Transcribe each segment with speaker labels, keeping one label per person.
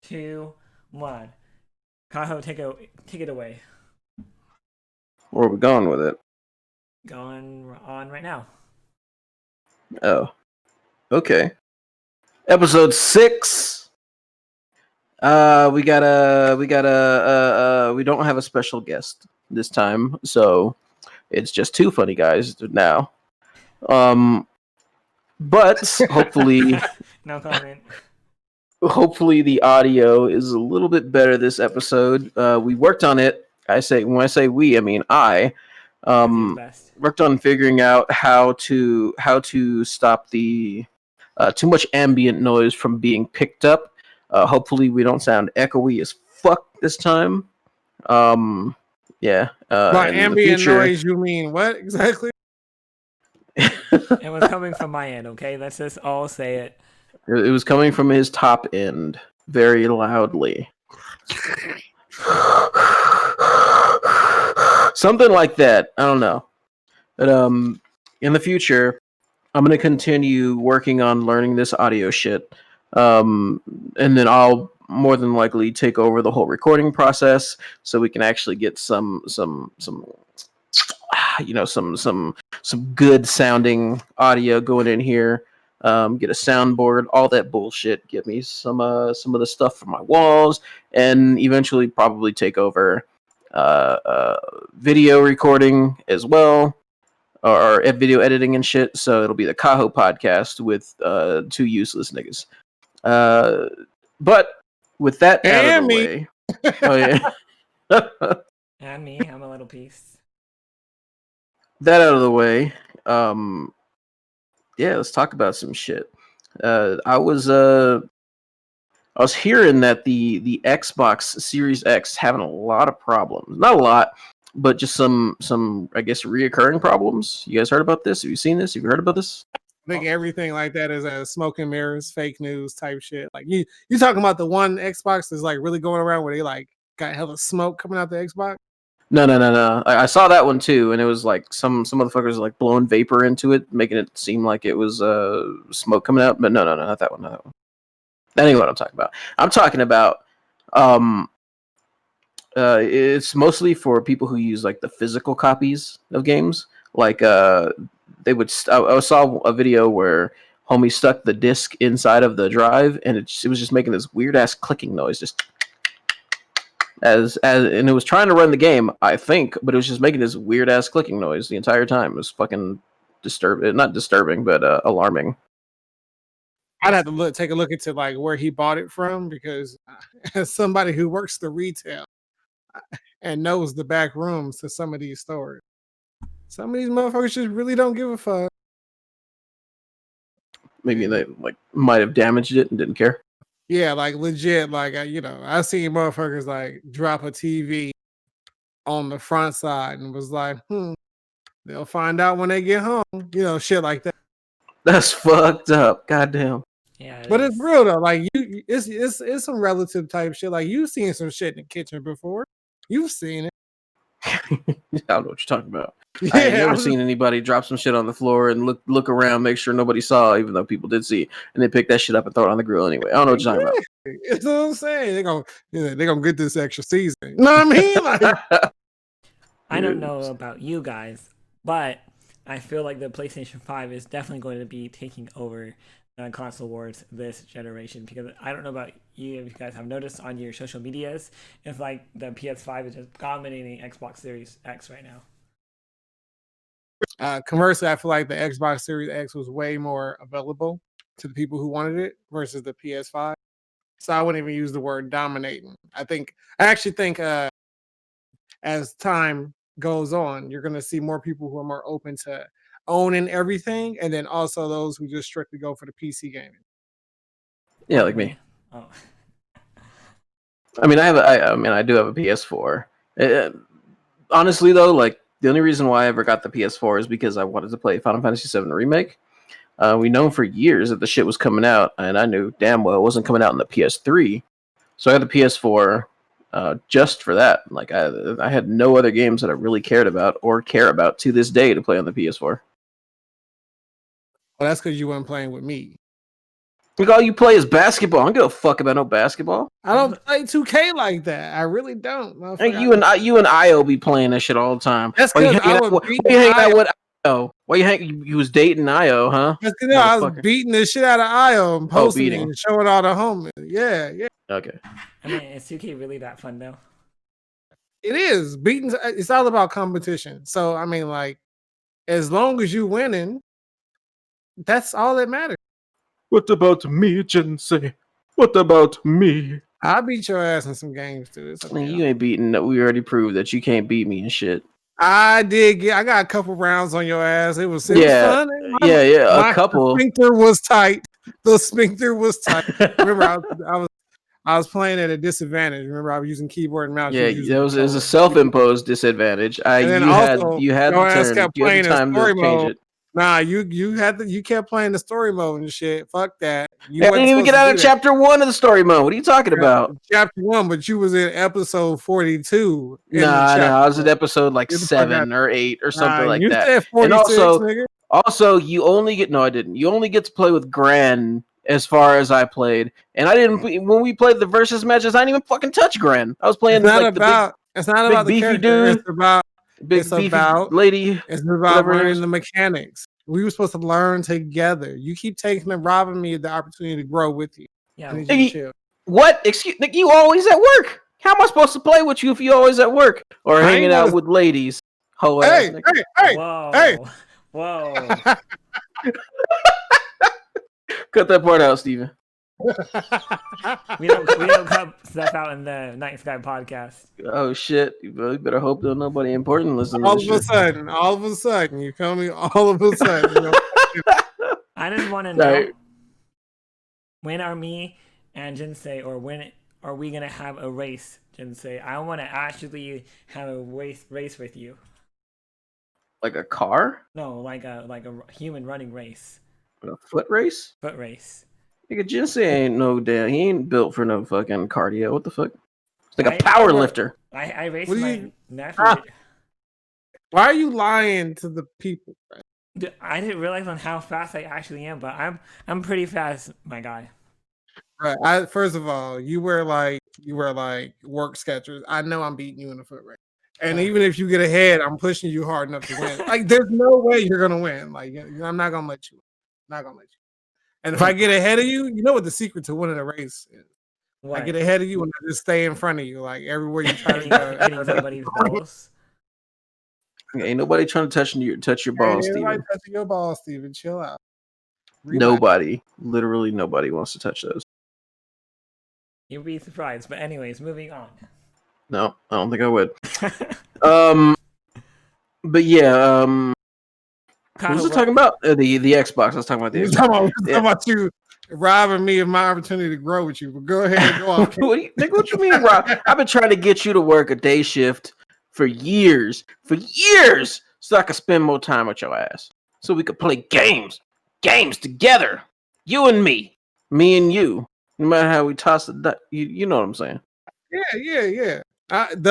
Speaker 1: two, one. Kaho, take it away.
Speaker 2: Where are we going with it?
Speaker 1: Going on right now.
Speaker 2: Oh, okay. Episode 6. We don't have a special guest this time, so it's just two funny guys now. But hopefully,
Speaker 1: No comment.
Speaker 2: hopefully the audio is a little bit better this episode. We worked on it. When I say we, I mean I.
Speaker 1: Best.
Speaker 2: Worked on figuring out how to stop the too much ambient noise from being picked up. Hopefully, we don't sound echoey as fuck this time. Yeah.
Speaker 3: By
Speaker 2: And in the
Speaker 3: ambient
Speaker 2: future,
Speaker 3: noise, you mean what exactly?
Speaker 1: It was coming from my end, okay? Let's just all say it.
Speaker 2: it was coming from his top end very loudly. Something like that. I don't know. But in the future, I'm gonna continue working on learning this audio shit. And then I'll more than likely take over the whole recording process so we can actually get some good sounding audio going in here. Get a soundboard, all that bullshit. Get me some of the stuff for my walls, and eventually probably take over video recording as well, or video editing and shit. So it'll be the Kaho podcast with two useless niggas. But with that out of the way, oh yeah,
Speaker 1: And me, I'm a little piece.
Speaker 2: that out of the way, yeah, let's talk about some shit. I was hearing that the Xbox Series X having a lot of problems. Not a lot, but just some I guess reoccurring problems. You guys heard about this? Have you seen this? Have you heard about this?
Speaker 3: I think everything like that is smoke and mirrors, fake news type shit. Like you talking about the one Xbox that's like really going around where they like got hella smoke coming out the Xbox?
Speaker 2: No. I saw that one too, and it was like some motherfuckers like blowing vapor into it, making it seem like it was smoke coming out. But no, not that one. Not that one. That ain't what I'm talking about. I'm talking about it's mostly for people who use like the physical copies of games. Like they would. I saw a video where homie stuck the disc inside of the drive, and it was just making this weird ass clicking noise, just as and it was trying to run the game, I think, but it was just making this weird ass clicking noise the entire time. It was fucking not disturbing, but alarming.
Speaker 3: I'd have to take a look into like where he bought it from, because as somebody who works the retail and knows the back rooms to some of these stores, some of these motherfuckers just really don't give a fuck.
Speaker 2: Maybe they like might have damaged it and didn't care.
Speaker 3: Yeah, like legit. Like I seen motherfuckers like drop a TV on the front side and was like, they'll find out when they get home. Shit like that.
Speaker 2: That's fucked up. Goddamn.
Speaker 1: Yeah,
Speaker 3: but it's real though. Like it's some relative type shit. Like you've seen some shit in the kitchen before. You've seen it.
Speaker 2: I don't know what you're talking about. Yeah, I ain't never seen anybody drop some shit on the floor and look around, make sure nobody saw, even though people did see, and then pick that shit up and throw it on the grill anyway. I don't know what you're talking about.
Speaker 3: That's what I'm saying. They're gonna get this extra season. You know what I mean? Like,
Speaker 1: I don't know about you guys, but I feel like the PlayStation 5 is definitely going to be taking over console wars this generation, because I don't know about you, if you guys have noticed on your social medias, it's like the PS5 is just dominating Xbox Series X right now.
Speaker 3: Conversely, I feel like the Xbox Series X was way more available to the people who wanted it versus the PS5. So I wouldn't even use the word dominating. I actually think as time goes on, you're going to see more people who are more open to owning everything, and then also those who just strictly go for the PC gaming.
Speaker 2: Yeah, like me. Oh. I mean, I do have a PS4. Honestly, though, like the only reason why I ever got the PS4 is because I wanted to play Final Fantasy VII Remake. We known for years that the shit was coming out, and I knew damn well it wasn't coming out in the PS3. So I had the PS4 just for that. Like I had no other games that I really cared about or care about to this day to play on the PS4.
Speaker 3: Well, that's because you weren't playing with me.
Speaker 2: Like all you play is basketball. I don't give a fuck about no basketball.
Speaker 3: I don't play 2K like that. I really don't.
Speaker 2: Like you and Io be playing that shit all the time.
Speaker 3: That's
Speaker 2: Why you
Speaker 3: because I
Speaker 2: hanging
Speaker 3: was
Speaker 2: out?
Speaker 3: beating
Speaker 2: Why you hanging out
Speaker 3: Io.
Speaker 2: with Io? Why you was dating Io, huh?
Speaker 3: That's because I was beating the shit out of Io and posting it and showing all the homies. Yeah.
Speaker 2: Okay.
Speaker 1: I mean, is 2K really that fun though?
Speaker 3: It is. Beating. It's all about competition. So I mean, like, as long as you winning, that's all that matters.
Speaker 2: What about me, Jinsei? What about me?
Speaker 3: I'll beat your ass in some games too.
Speaker 2: Okay, you ain't beating. We already proved that you can't beat me and shit.
Speaker 3: I got a couple rounds on your ass. It was fun.
Speaker 2: A couple.
Speaker 3: The sphincter was tight. The sphincter was tight. Remember, I was playing at a disadvantage. Remember, I was using keyboard and mouse.
Speaker 2: Yeah, it was a self-imposed disadvantage. You had the turn.
Speaker 3: Kept
Speaker 2: you had the time to change it.
Speaker 3: Nah, you kept playing the story mode and shit. Fuck that.
Speaker 2: I didn't even get out of chapter 1 of the story mode. What are you talking about?
Speaker 3: Chapter 1, but you was in episode 42.
Speaker 2: Nah, I was in episode like 7 or 8 or something like that.
Speaker 3: Said 46, and
Speaker 2: also, you only get I didn't. You only get to play with Gran as far as I played, and I didn't. When we played the versus matches, I didn't even fucking touch Gran. I was playing
Speaker 3: it's not about the
Speaker 2: beefy
Speaker 3: character.
Speaker 2: dude. It's about lady.
Speaker 3: It's about learning the mechanics. We were supposed to learn together. You keep taking and robbing me of the opportunity to grow with you.
Speaker 2: Yeah. What? Excuse me, you always at work. How am I supposed to play with you if you always at work or hanging out with ladies?
Speaker 3: Hey!
Speaker 1: Whoa.
Speaker 2: Cut that part out, Steven.
Speaker 1: we don't cut stuff out in the Night Sky podcast.
Speaker 2: Oh shit! You better hope that nobody important listens.
Speaker 3: All of a sudden, you feel me? All of a sudden,
Speaker 1: I just want to know when are me and Jinsei, or when are we gonna have a race, Jinsei? I want to actually have a race with you.
Speaker 2: Like a car?
Speaker 1: No, like a human running race.
Speaker 2: A foot race?
Speaker 1: Foot race.
Speaker 2: Nigga, Jinsei ain't no damn. He ain't built for no fucking cardio. What the fuck? It's like a power lifter.
Speaker 1: I raced my nephew.
Speaker 3: Why are you lying to the people?
Speaker 1: Dude, I didn't realize on how fast I actually am, but I'm pretty fast, my guy.
Speaker 3: Right. First of all, you wear like work Skechers. I know I'm beating you in the foot race. And even if you get ahead, I'm pushing you hard enough to win. Like, there's no way you're gonna win. Like, I'm not gonna let you. Not gonna let you. And if I get ahead of you, you know what the secret to winning a race is. What? I get ahead of you and I just stay in front of you, like everywhere you try to go.
Speaker 1: Hitting somebody's balls.
Speaker 2: Ain't nobody trying to touch your balls, Steven.
Speaker 3: Nobody touching your balls, Steven. Chill out.
Speaker 2: Nobody. Literally nobody wants to touch those.
Speaker 1: You'd be surprised. But anyways, moving on.
Speaker 2: No, I don't think I would. But yeah, what was I talking about? The Xbox. I was talking about the Xbox.
Speaker 3: Talking about you robbing me of my opportunity to grow with you. But go ahead, go on.
Speaker 2: What you mean, Rob? I've been trying to get you to work a day shift for years, so I could spend more time with your ass, so we could play games together, you and me and you. No matter how we toss it, you know what I'm saying?
Speaker 3: Yeah. I'm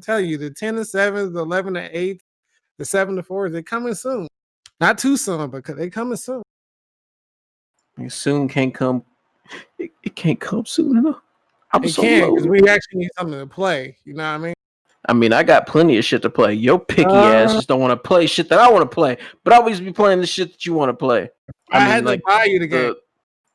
Speaker 3: telling you, the 10-7, the 11-8, the 7-4, they're coming soon. Not too soon, but they coming soon.
Speaker 2: Soon can't come. It can't come soon enough.
Speaker 3: It can't, because we actually need something to play. You know what I mean?
Speaker 2: I mean, I got plenty of shit to play. Your picky ass just don't want to play shit that I want to play, but I always be playing the shit that you want to play.
Speaker 3: I had to buy you the game.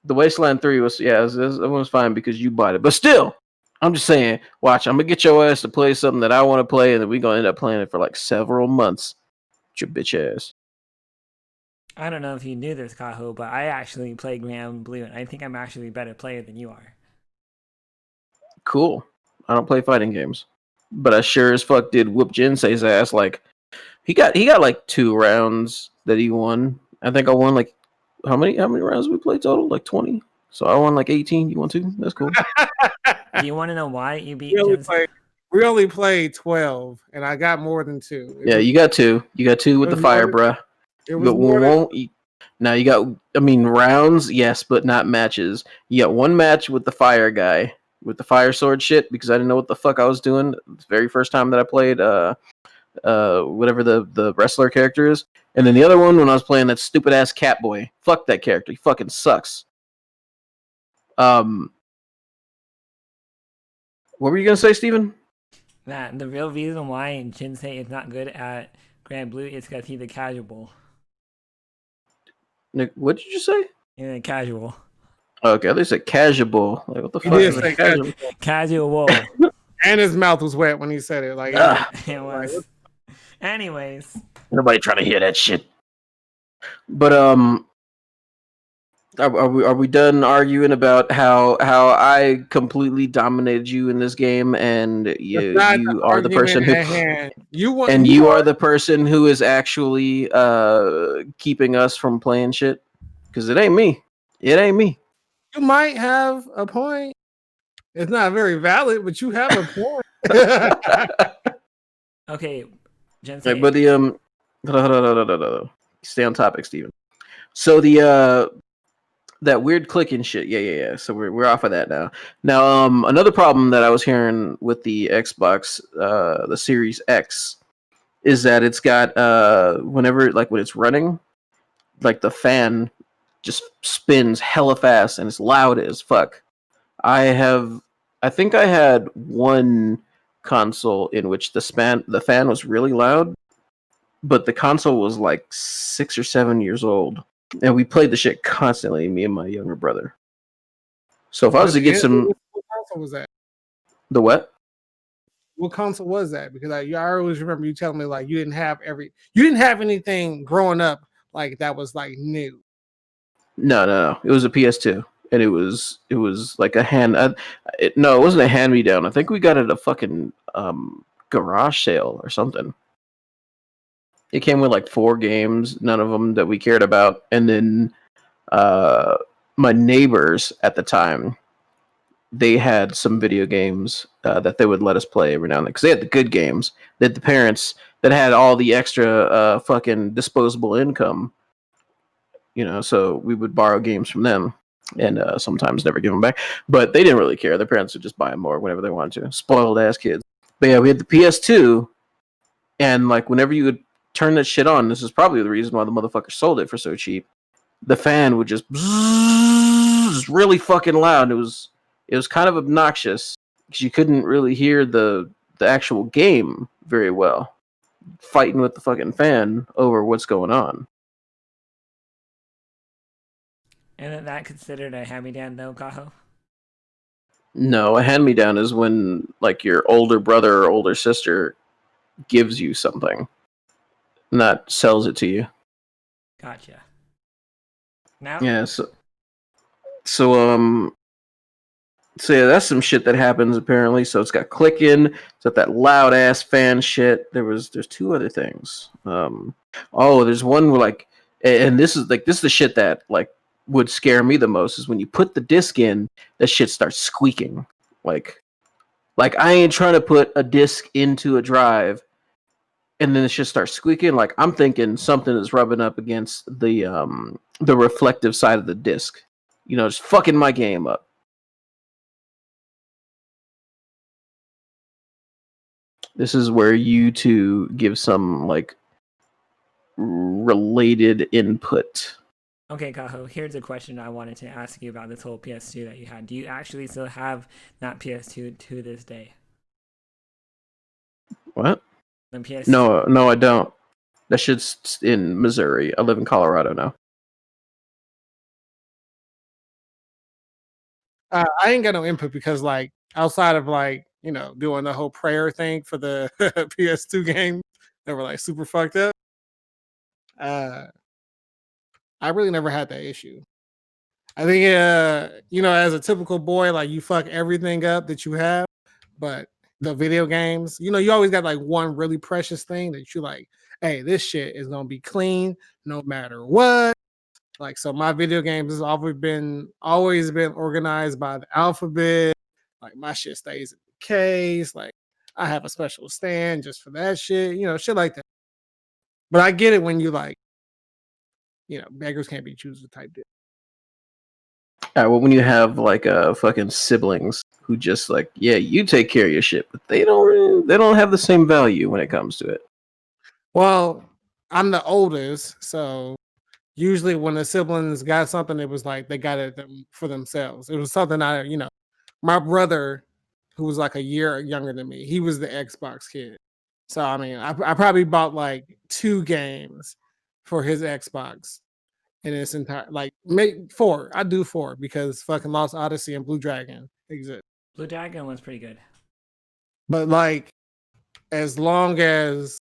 Speaker 2: The Wasteland 3 was it was fine because you bought it, but still, I'm just saying. Watch, I'm gonna get your ass to play something that I want to play, and then we're gonna end up playing it for like several months. Your bitch ass.
Speaker 1: I don't know if you knew this, Kaho, but I actually play Grand Blue, and I think I'm actually a better player than you are.
Speaker 2: Cool. I don't play fighting games, but I sure as fuck did whoop Jinsei's ass. Like he got like 2 rounds that he won. I think I won like how many rounds we played total? Like 20. So I won like 18. You won 2. That's cool.
Speaker 1: Do you want to know why you beat?
Speaker 3: We only played 12, and I got more than 2.
Speaker 2: Yeah, you got 2. You got 2 with the fire, bruh.
Speaker 3: It was more
Speaker 2: now you got. I mean, rounds, yes, but not matches. You got 1 match with the fire guy with the fire sword shit because I didn't know what the fuck I was doing. The very first time that I played whatever the wrestler character is, and then the other one when I was playing that stupid ass Catboy. Fuck that character. He fucking sucks. What were you gonna say, Steven?
Speaker 1: That the real reason why Jinsei is not good at Grand Blue is because he's a casual.
Speaker 2: Nick, what did you say?
Speaker 1: Yeah, casual.
Speaker 2: Okay, they said casual. Like, what the
Speaker 3: He
Speaker 2: fuck
Speaker 3: did
Speaker 2: is a
Speaker 3: say
Speaker 2: casual?
Speaker 1: Casual.
Speaker 3: and his mouth was wet when he said it. Like,
Speaker 2: Ah,
Speaker 1: It was. Anyways,
Speaker 2: nobody trying to hear that shit. But are we done arguing about how I completely dominated you in this game, and
Speaker 3: that's
Speaker 2: you
Speaker 3: not the
Speaker 2: you are the
Speaker 3: argument
Speaker 2: person who,
Speaker 3: at hand. You want,
Speaker 2: and you are the person who is actually keeping us from playing shit? Because it ain't me. It ain't me.
Speaker 3: you might have a point. It's not very valid, but you have a point.
Speaker 1: okay,
Speaker 2: Right,
Speaker 1: Jinsei.
Speaker 2: but the stay on topic, Steven. So the that weird clicking shit. Yeah. So we're off of that now. Now, another problem that I was hearing with the Xbox, the Series X, is that it's got whenever, like, when it's running, like, the fan just spins hella fast and it's loud as fuck. I think I had one console in which the fan was really loud, but the console was like 6 or 7 years old, and we played the shit constantly, me and my younger brother. So if I was to get some,
Speaker 3: What console was that?
Speaker 2: the what?
Speaker 3: What console was that? Because I always remember you telling me like you didn't have anything growing up like that was like new.
Speaker 2: No. It was a PS2, and it was like a hand. No, it wasn't a hand me down. I think we got it at a fucking garage sale or something. It came with like 4 games, none of them that we cared about, and then uh, my neighbors at the time, they had some video games that they would let us play every now and then, because they had the good games. They had the parents that had all the extra fucking disposable income, so we would borrow games from them, and sometimes never give them back. But they didn't really care. Their parents would just buy them more whenever they wanted to. Spoiled ass kids. But yeah, we had the PS2, and like whenever you would turn that shit on, this is probably the reason why the motherfucker sold it for so cheap. The fan would just really fucking loud. It was kind of obnoxious because you couldn't really hear the actual game very well, fighting with the fucking fan over what's going on.
Speaker 1: Isn't that considered a hand-me-down though, Kaho?
Speaker 2: No, a hand me down is when like your older brother or older sister gives you something, not sells it to you.
Speaker 1: Gotcha. Now,
Speaker 2: Yeah, so so yeah, that's some shit that happens apparently. So it's got clicking, it's got that loud ass fan shit. There's 2 other things. There's one where like, and this is the shit that like would scare me the most, is when you put the disc in, that shit starts squeaking. Like I ain't trying to put a disc into a drive, and then it just starts squeaking. Like I'm thinking something is rubbing up against the reflective side of the disc. Just fucking my game up. This is where you two give some like related input.
Speaker 1: okay, Kaho, here's a question I wanted to ask you about this whole PS2 that you had. Do you actually still have that PS2 to this day?
Speaker 2: What?
Speaker 1: The PS2.
Speaker 2: No, I don't. That shit's in Missouri. I live in Colorado now.
Speaker 3: I ain't got no input because like outside of like doing the whole prayer thing for the PS2 game that were like super fucked up. I really never had that issue. I think as a typical boy, like you fuck everything up that you have, but the video games, you always got like one really precious thing that you like, hey, this shit is gonna be clean no matter what. Like, so my video games has always been organized by the alphabet. Like my shit stays in the case. Like I have a special stand just for that shit, shit like that. But I get it when you like, beggars can't be choosers type deal.
Speaker 2: Well, when you have like fucking siblings who just like, yeah, you take care of your shit, but they don't have the same value when it comes to it.
Speaker 3: Well, I'm the oldest, so usually when the siblings got something, it was like they got it for themselves. It was something my brother, who was like a year younger than me, he was the Xbox kid. So I mean, I probably bought like 2 games for his Xbox in its entire make 4. I do 4 because fucking Lost Odyssey and Blue Dragon exist.
Speaker 1: Blue Dragon was pretty good.
Speaker 3: But like, as long as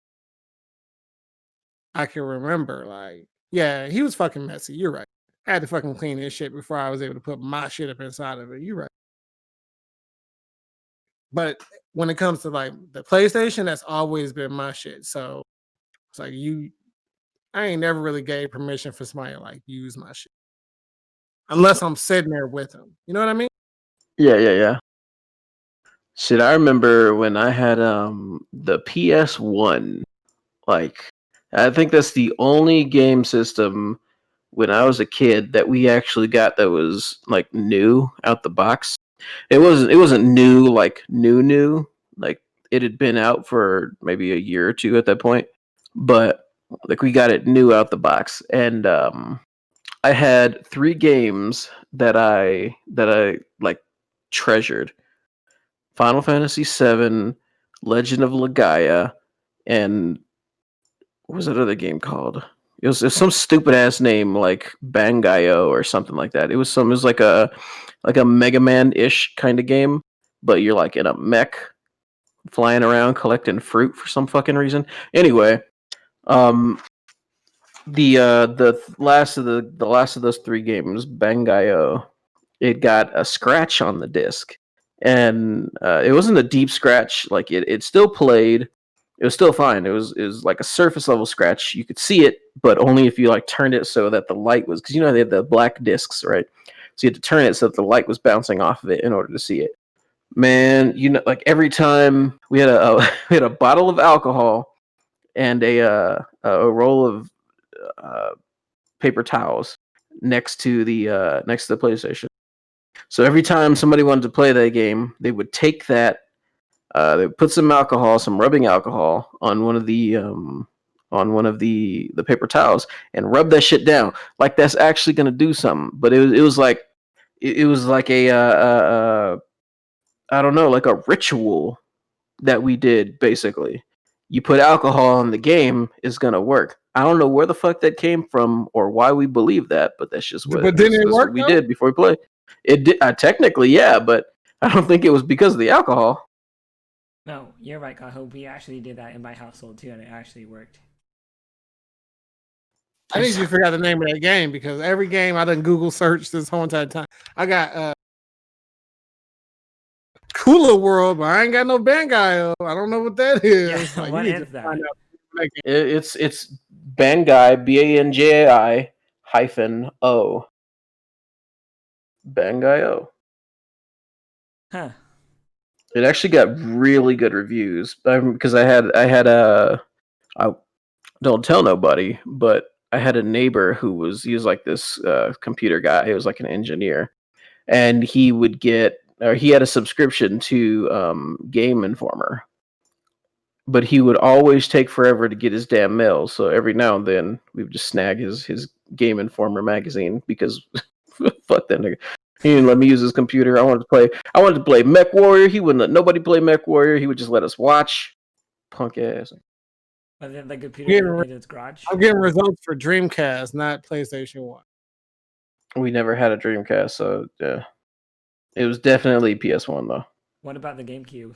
Speaker 3: I can remember, like, yeah, he was fucking messy. You're right. I had to fucking clean his shit before I was able to put my shit up inside of it. You're right. But when it comes to like the PlayStation, that's always been my shit. So it's like I ain't never really gave permission for somebody to like use my shit. Unless I'm sitting there with them. You know what I mean?
Speaker 2: Yeah. Shit, I remember when I had the PS1. Like, I think that's the only game system when I was a kid that we actually got that was like new out the box. It wasn't new like new. Like, it had been out for maybe a year or two at that point. But like, we got it new out the box, and I had 3 games that I like treasured: Final Fantasy VII, Legend of Legaia, and what was that other game called? It was some stupid ass name like Bangayo or something like that. It was like a Mega Man ish kind of game, but you're like in a mech flying around collecting fruit for some fucking reason. Anyway, um, the last of those 3 games, Bangayo, it got a scratch on the disc, and it wasn't a deep scratch. Like, it still played. It was still fine. It was like a surface level scratch. You could see it, but only if you like turned it so that the light was, because they had the black discs, right? So you had to turn it so that the light was bouncing off of it in order to see it. Man, like every time we had we had a bottle of alcohol and a roll of uh, paper towels next to the PlayStation. So every time somebody wanted to play that game, they would take that. They would put some alcohol, some rubbing alcohol, on one of the paper towels and rub that shit down. Like, that's actually gonna do something. But it was like I don't know, like a ritual that we did, basically. You put alcohol in the game, is gonna work. I don't know where the fuck that came from or why we believe that, but that's just
Speaker 3: But didn't it
Speaker 2: what
Speaker 3: work
Speaker 2: we
Speaker 3: though?
Speaker 2: did before we played. It did, technically, yeah, but I don't think it was because of the alcohol.
Speaker 1: No, you're right, Kaho. We actually did that in my household too, and it actually worked.
Speaker 3: I think you forgot the name of that game because every game I done Google searched this whole entire time. I got Cooler World, but I ain't got no Bangayo. I don't know what that is.
Speaker 1: Yeah,
Speaker 3: Like,
Speaker 1: what
Speaker 3: you need
Speaker 1: is
Speaker 3: to
Speaker 1: that?
Speaker 3: find out.
Speaker 2: It's Bangai, Bangai hyphen O. Bangai O.
Speaker 1: Huh.
Speaker 2: It actually got really good reviews because I don't tell nobody, but I had a neighbor he was like this computer guy. He was like an engineer, and he had a subscription to Game Informer, but he would always take forever to get his damn mail. So every now and then we would just snag his Game Informer magazine because fuck that nigga. He didn't let me use his computer. I wanted to play Mech Warrior. He wouldn't let nobody play Mech Warrior. He would just let us watch. Punk ass.
Speaker 1: But then the computer in its garage.
Speaker 3: I'm getting results for Dreamcast, not PlayStation 1.
Speaker 2: We never had a Dreamcast, so yeah. It was definitely PS1 though.
Speaker 1: What about the GameCube?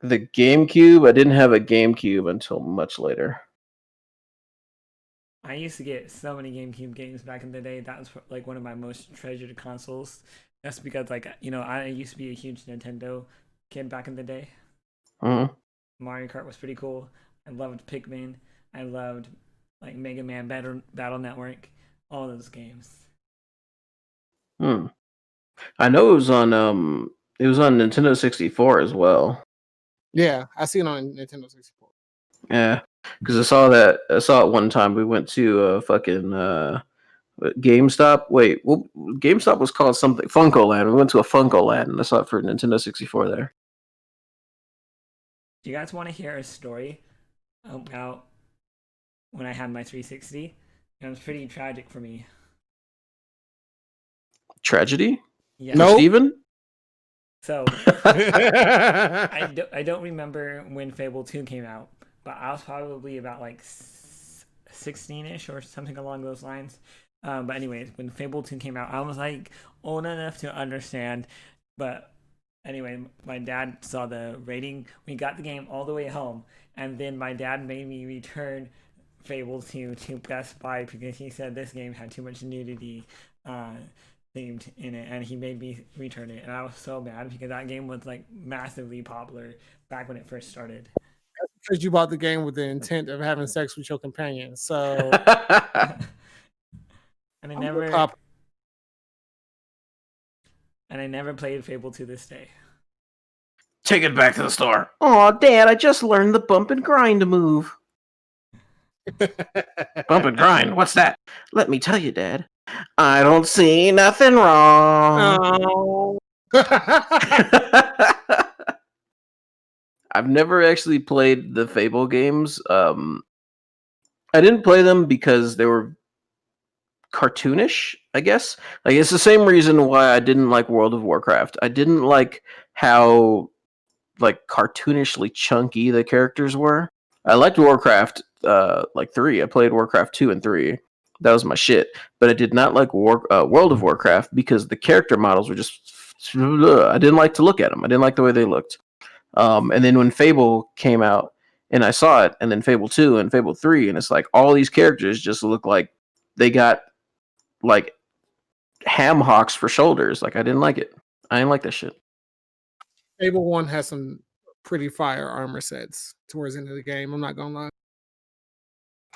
Speaker 2: The GameCube, I didn't have a GameCube until much later.
Speaker 1: I used to get so many GameCube games back in the day. That was like one of my most treasured consoles. That's because I used to be a huge Nintendo kid back in the day.
Speaker 2: Mm-hmm.
Speaker 1: Mario Kart was pretty cool. I loved Pikmin. I loved like Mega Man Battle Network. All those games.
Speaker 2: I know it was on Nintendo 64 as well.
Speaker 3: Yeah, I seen it on Nintendo 64.
Speaker 2: Yeah, because I saw it one time. We went to fucking GameStop. Wait, well, GameStop was called something Funko Land. We went to a Funko Land and I saw it for Nintendo 64 there.
Speaker 1: Do you guys want to hear a story about when I had my 360? It was pretty tragic for me.
Speaker 2: Tragedy
Speaker 1: Yeah.
Speaker 2: for
Speaker 3: Nope.
Speaker 2: Steven?
Speaker 1: So I don't remember when Fable 2 came out, but I was probably about like 16ish or something along those lines. But anyways, when Fable 2 came out, I was like old enough to understand. But anyway, my dad saw the rating. We got the game all the way home, and then my dad made me return Fable 2 to Best Buy because he said this game had too much nudity themed in it, and he made me return it. And I was so mad because that game was like massively popular back when it first started.
Speaker 3: Because you bought the game with the intent of having sex with your companion. So
Speaker 1: and I
Speaker 3: I'm
Speaker 1: never
Speaker 3: gonna cop-
Speaker 1: and I never played Fable to this day.
Speaker 2: Take it back to the store. Aw, Dad, I just learned the bump and grind move. Bump and grind? What's that? Let me tell you, Dad. I don't see nothing wrong.
Speaker 3: Oh.
Speaker 2: I've never actually played the Fable games. I didn't play them because they were cartoonish, I guess. Like, it's the same reason why I didn't like World of Warcraft. I didn't like how like cartoonishly chunky the characters were. I liked Warcraft like 3. I played Warcraft 2 and 3. That was my shit. But I did not like World of Warcraft because the character models were just I didn't like to look at them. I didn't like the way they looked. And then when Fable came out and I saw it, and then Fable 2 and Fable 3, and it's like all these characters just look like they got like ham hocks for shoulders. Like, I didn't like it. I didn't like that shit.
Speaker 3: Fable 1 has some pretty fire armor sets towards the end of the game. I'm not gonna lie.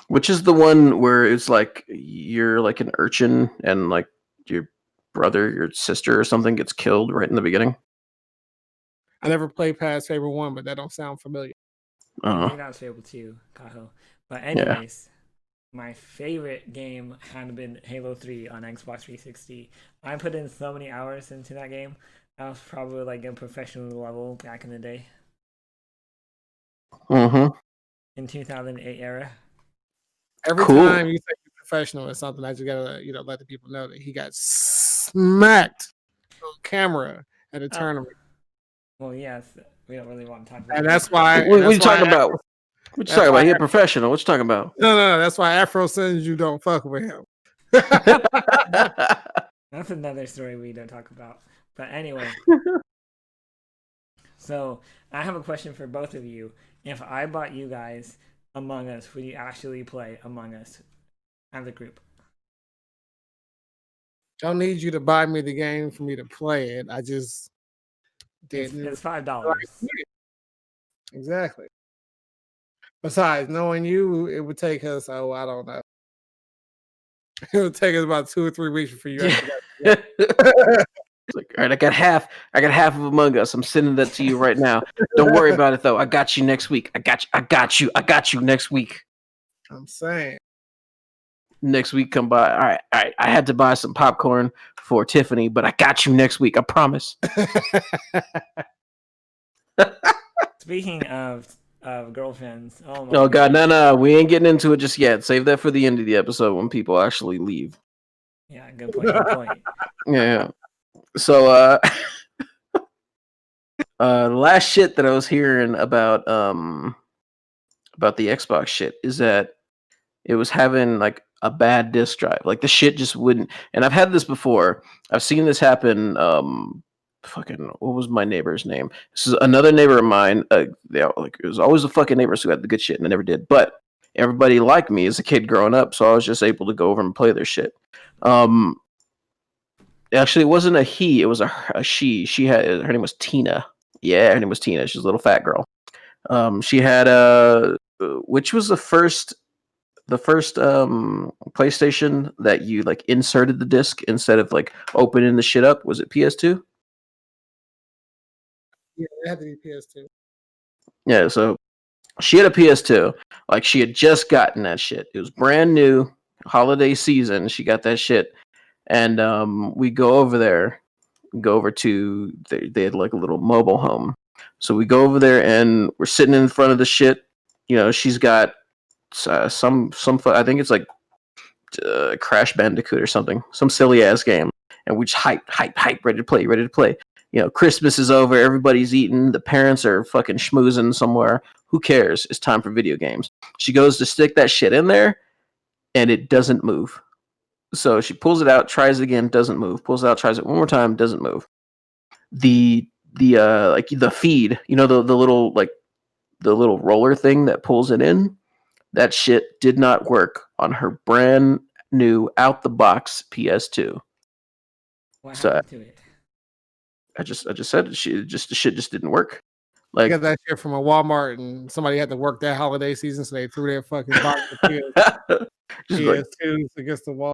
Speaker 2: Which is the one where it's like you're like an urchin and like your brother, your sister or something gets killed right in the beginning?
Speaker 3: I never played past Fable 1, but that don't sound familiar.
Speaker 1: I think that was Fable 2, Kaho. But anyways, my favorite game had been Halo 3 on Xbox 360. I put in so many hours into that game. I was probably like a professional level back in the day.
Speaker 2: Mm-hmm.
Speaker 1: In 2008 era.
Speaker 3: Every time you say you're professional or something, I just gotta let the people know that he got smacked on camera at a tournament.
Speaker 1: Well, yes, we don't really want to talk about.
Speaker 3: And that's why.
Speaker 2: What are you talking about? What you talking about? He a professional. What you talking about?
Speaker 3: No. That's why Afro sends you don't fuck with him.
Speaker 1: That's another story we don't talk about. But anyway, so I have a question for both of you. If I bought you guys Among Us, would you actually play Among Us as a group?
Speaker 3: Don't need you to buy me the game for me to play it. I just didn't.
Speaker 1: It's $5.
Speaker 3: Exactly. Besides, knowing you, it would take us. Oh, I don't know. It would take us about 2 or 3 weeks before you actually got
Speaker 2: It's like, all right, I got half of Among Us. I'm sending that to you right now. Don't worry about it though. I got you next week. I got you next week.
Speaker 3: I'm saying.
Speaker 2: Next week come by. All right. I had to buy some popcorn for Tiffany, but I got you next week. I promise.
Speaker 1: Speaking of girlfriends,
Speaker 2: oh god, no, we ain't getting into it just yet. Save that for the end of the episode when people actually leave.
Speaker 1: Yeah, good point.
Speaker 2: Yeah. So the last shit that I was hearing about the Xbox shit is that it was having like a bad disk drive. Like the shit just wouldn't. And I've had this before. I've seen this happen. Fucking what was my neighbor's name? This is another neighbor of mine. Like it was always the fucking neighbors who had the good shit, and I never did. But everybody liked me as a kid growing up, so I was just able to go over and play their shit. Actually, it wasn't a he; it was a she. She had her name was Tina. Yeah, her name was Tina. She's a little fat girl. She had which was the first PlayStation that you like inserted the disc instead of like opening the shit up? Was it PS2?
Speaker 3: Yeah, it had to be PS2.
Speaker 2: Yeah, so she had a PS2. Like she had just gotten that shit. It was brand new, holiday season. She got that shit, and we go over there. Go over to they had like a little mobile home. So we go over there and we're sitting in front of the shit. You know, she's got some I think it's like Crash Bandicoot or something, some silly ass game, and we just hype, ready to play, Christmas is over, everybody's eating, the parents are fucking schmoozing somewhere. Who cares? It's time for video games. She goes to stick that shit in there, and it doesn't move. So she pulls it out, tries it again, doesn't move. Pulls it out, tries it one more time, doesn't move. The like the feed, the little roller thing that pulls it in, that shit did not work on her brand new out the box PS2.
Speaker 1: What happened to it?
Speaker 2: I just said the shit just didn't work.
Speaker 3: I got that shit from a Walmart, and somebody had to work that holiday season, so they threw their fucking box of PS2s against the wall.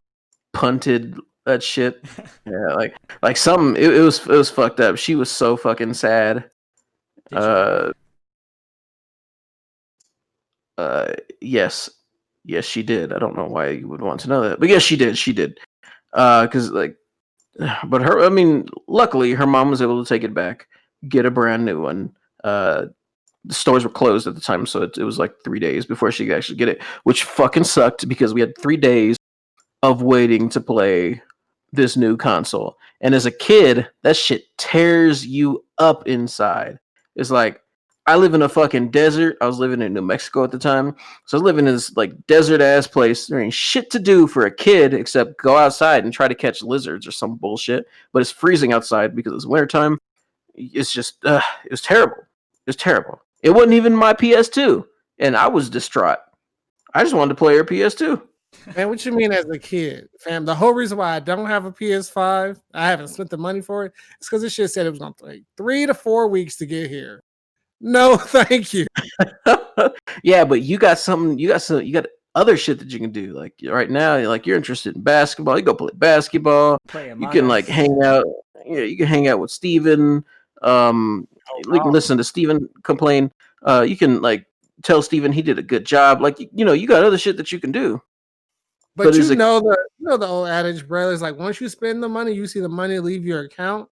Speaker 2: Punted that shit. Yeah, like something. It was fucked up. She was so fucking sad. Yes, she did. I don't know why you would want to know that, but yes, she did. Because but luckily her mom was able to take it back, get a brand new one. The stores were closed at the time, so it was like 3 days before she could actually get it, which fucking sucked because we had 3 days of waiting to play this new console. And as a kid, that shit tears you up inside. It's like, I live in a fucking desert. I was living in New Mexico at the time. So I was living in this like desert ass place. There ain't shit to do for a kid except go outside and try to catch lizards or some bullshit. But it's freezing outside because it's wintertime. It's just, it was terrible. It was terrible. It wasn't even my PS2. And I was distraught. I just wanted to play her PS2.
Speaker 3: Man, what you mean as a kid, fam? The whole reason why I don't have a PS5, I haven't spent the money for it, is because this shit said it was going to take 3 to 4 weeks to get here. No, thank you.
Speaker 2: Yeah, but you got other shit that you can do. Like right now, like you're interested in basketball, you go play basketball. You can like hang out. Yeah, you can hang out with Steven. You can listen to Steven complain. You can like tell Steven he did a good job. Like you got other shit that you can do.
Speaker 3: But you know the old adage, bro. Is like once you spend the money, you see the money leave your account.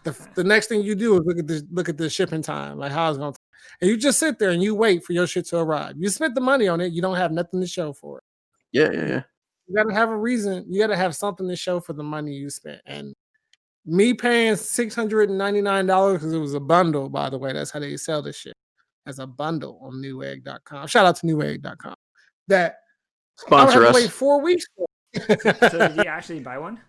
Speaker 3: The next thing you do is look at the shipping time, like how it's going to, and you just sit there and you wait for your shit to arrive. You spent the money on it, you don't have nothing to show for it.
Speaker 2: Yeah.
Speaker 3: You got to have a reason. You got to have something to show for the money you spent. And me paying $699 because it was a bundle, by the way, that's how they sell this shit, as a bundle on Newegg.com. Shout out to Newegg.com. That
Speaker 2: sponsor us.
Speaker 3: Wait 4 weeks.
Speaker 1: So did you actually buy one?